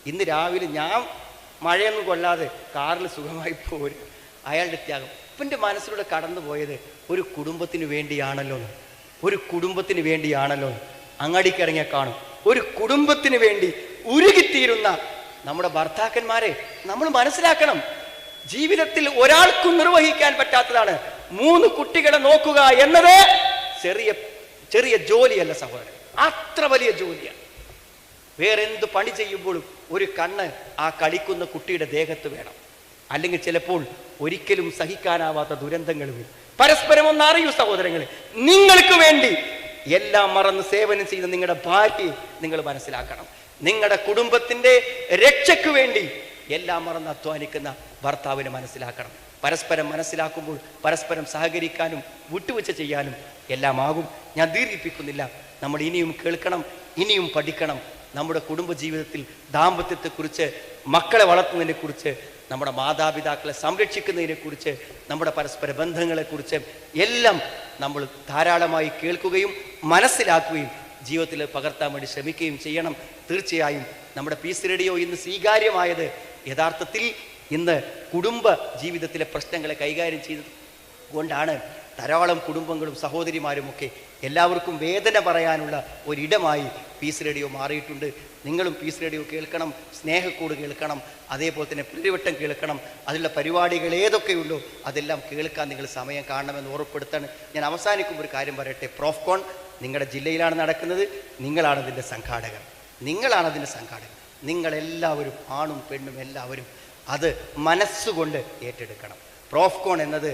A: ഇന്ന് രാവിലെ ഞാൻ മഴയൊന്നും കൊള്ളാതെ കാറിൽ സുഖമായി പോരും. അയാളുടെ ത്യാഗം ഇപ്പം എൻ്റെ മനസ്സിലൂടെ കടന്നു പോയത് ഒരു കുടുംബത്തിന് വേണ്ടിയാണല്ലോ. അങ്ങാടിക്ക് ഇറങ്ങിയാൽ കാണും, ഒരു കുടുംബത്തിന് വേണ്ടി ഉരുകിത്തീരുന്ന നമ്മുടെ ഭർത്താക്കന്മാരെ നമ്മൾ മനസ്സിലാക്കണം. ജീവിതത്തിൽ ഒരാൾക്കും നിർവഹിക്കാൻ പറ്റാത്തതാണ് 3 കുട്ടികളെ നോക്കുക എന്നത്. ചെറിയ ജോലിയല്ല സഹോദരൻ, അത്ര വലിയ ജോലിയാണ്. വേറെ എന്ത് പണി ചെയ്യുമ്പോഴും ഒരു കണ്ണ് ആ കളിക്കുന്ന കുട്ടിയുടെ ദേഹത്ത് വേണം, അല്ലെങ്കിൽ ചിലപ്പോൾ ഒരിക്കലും സഹിക്കാനാവാത്ത ദുരന്തങ്ങൾ വരും. പരസ്പരം ഒന്ന് അറിയൂ സഹോദരങ്ങളെ, നിങ്ങൾക്ക് വേണ്ടി എല്ലാം മറന്ന് സേവനം ചെയ്യുന്ന നിങ്ങളുടെ ഭാര്യയെ നിങ്ങൾ മനസ്സിലാക്കണം. നിങ്ങളുടെ കുടുംബത്തിന്റെ രക്ഷയ്ക്ക് വേണ്ടി എല്ലാം മറന്ന് അധ്വാനിക്കുന്ന ഭർത്താവിനെ മനസ്സിലാക്കണം. പരസ്പരം മനസ്സിലാക്കുമ്പോൾ പരസ്പരം സഹകരിക്കാനും വിട്ടുവീഴ്ച ചെയ്യാനും എല്ലാമാകും. ഞാൻ ദീർഘിപ്പിക്കുന്നില്ല. നമ്മൾ ഇനിയും കേൾക്കണം, ഇനിയും പഠിക്കണം. നമ്മുടെ കുടുംബജീവിതത്തിൽ ദാമ്പത്യത്തെക്കുറിച്ച്, മക്കളെ വളർത്തുന്നതിനെക്കുറിച്ച്, നമ്മുടെ മാതാപിതാക്കളെ സംരക്ഷിക്കുന്നതിനെക്കുറിച്ച്, നമ്മുടെ പരസ്പര ബന്ധങ്ങളെക്കുറിച്ച് എല്ലാം നമ്മൾ ധാരാളമായി കേൾക്കുകയും മനസ്സിലാക്കുകയും ജീവിതത്തിൽ പകർത്താൻ വേണ്ടി ശ്രമിക്കുകയും ചെയ്യണം. തീർച്ചയായും നമ്മുടെ പീസ് റേഡിയോ ഇന്ന് സ്വീകാര്യമായത് യഥാർത്ഥത്തിൽ ഇന്ന് കുടുംബ ജീവിതത്തിലെ പ്രശ്നങ്ങളെ കൈകാര്യം ചെയ്തത് കൊണ്ടാണ്. ധാരാളം കുടുംബങ്ങളും സഹോദരിമാരുമൊക്കെ എല്ലാവർക്കും വേദന പറയാനുള്ള ഒരിടമായി പീസ് റേഡിയോ മാറിയിട്ടുണ്ട്. നിങ്ങളും പീസ് റേഡിയോ കേൾക്കണം, സ്നേഹക്കൂട് കേൾക്കണം, അതേപോലെ തന്നെ പ്രതിവട്ടം കേൾക്കണം. അതിലുള്ള പരിപാടികൾ ഏതൊക്കെയുള്ളൂ അതെല്ലാം കേൾക്കാൻ നിങ്ങൾ സമയം കാണണമെന്ന് ഓർമ്മപ്പെടുത്താണ്. ഞാൻ അവസാനിക്കുമ്പോൾ ഒരു കാര്യം പറയട്ടെ. പ്രോഫ്കോൺ നിങ്ങളുടെ ജില്ലയിലാണ് നടക്കുന്നത്. നിങ്ങളാണതിൻ്റെ സംഘാടകർ. നിങ്ങളെല്ലാവരും, ആണും പെണ്ണും എല്ലാവരും അത് മനസ്സുകൊണ്ട് ഏറ്റെടുക്കണം. പ്രോഫ്കോൺ എന്നത്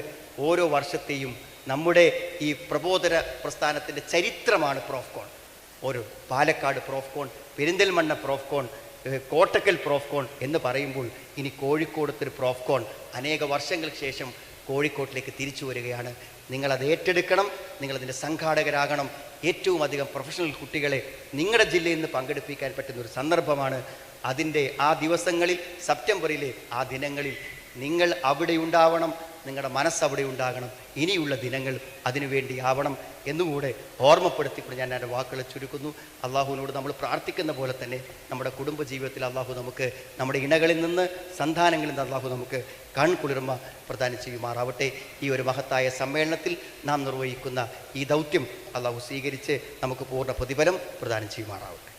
A: ഓരോ വർഷത്തെയും നമ്മുടെ ഈ പ്രബോധന പ്രസ്ഥാനത്തിൻ്റെ ചരിത്രമാണ്. പ്രോഫ്കോൺ ഒരു പാലക്കാട് പ്രോഫ്കോൺ, പെരിന്തൽമണ്ണ പ്രോഫ്കോൺ, കോട്ടക്കൽ പ്രോഫ്കോൺ എന്ന് പറയുമ്പോൾ ഇനി കോഴിക്കോടത്തൊരു പ്രോഫ്കോൺ അനേക വർഷങ്ങൾക്ക് ശേഷം കോഴിക്കോട്ടിലേക്ക് തിരിച്ചു വരികയാണ്. നിങ്ങളത് ഏറ്റെടുക്കണം, നിങ്ങളതിൻ്റെ സംഘാടകരാകണം. ഏറ്റവും അധികം പ്രൊഫഷണൽ കുട്ടികളെ നിങ്ങളുടെ ജില്ലയിൽ നിന്ന് പങ്കെടുപ്പിക്കാൻ പറ്റുന്ന ഒരു സന്ദർഭമാണ്. അതിൻ്റെ ആ ദിവസങ്ങളിൽ, സെപ്റ്റംബറിലെ ആ ദിനങ്ങളിൽ നിങ്ങൾ അവിടെ ഉണ്ടാവണം, നിങ്ങളുടെ മനസ്സ് അവിടെ ഉണ്ടാകണം. ഇനിയുള്ള ദിനങ്ങൾ അതിനുവേണ്ടി ആവണം എന്നുകൂടെ ഓർമ്മപ്പെടുത്തിക്കൊണ്ട് ഞാൻ എൻ്റെ വാക്കുകളെ ചുരുക്കുന്നു. അള്ളാഹുവിനോട് നമ്മൾ പ്രാർത്ഥിക്കുന്ന പോലെ തന്നെ നമ്മുടെ കുടുംബജീവിതത്തിൽ അള്ളാഹു നമുക്ക് നമ്മുടെ ഇണകളിൽ നിന്ന്, സന്താനങ്ങളിൽ നിന്ന് അള്ളാഹു നമുക്ക് കൺകുളിർമ പ്രദാനം ചെയ്യുമാറാവട്ടെ. ഈ ഒരു മഹത്തായ സമ്മേളനത്തിൽ നാം നിർവഹിക്കുന്ന ഈ ദൗത്യം അള്ളാഹു സ്വീകരിച്ച് നമുക്ക് പൂർണ്ണ പ്രതിഫലം പ്രദാനം ചെയ്യുമാറാവട്ടെ.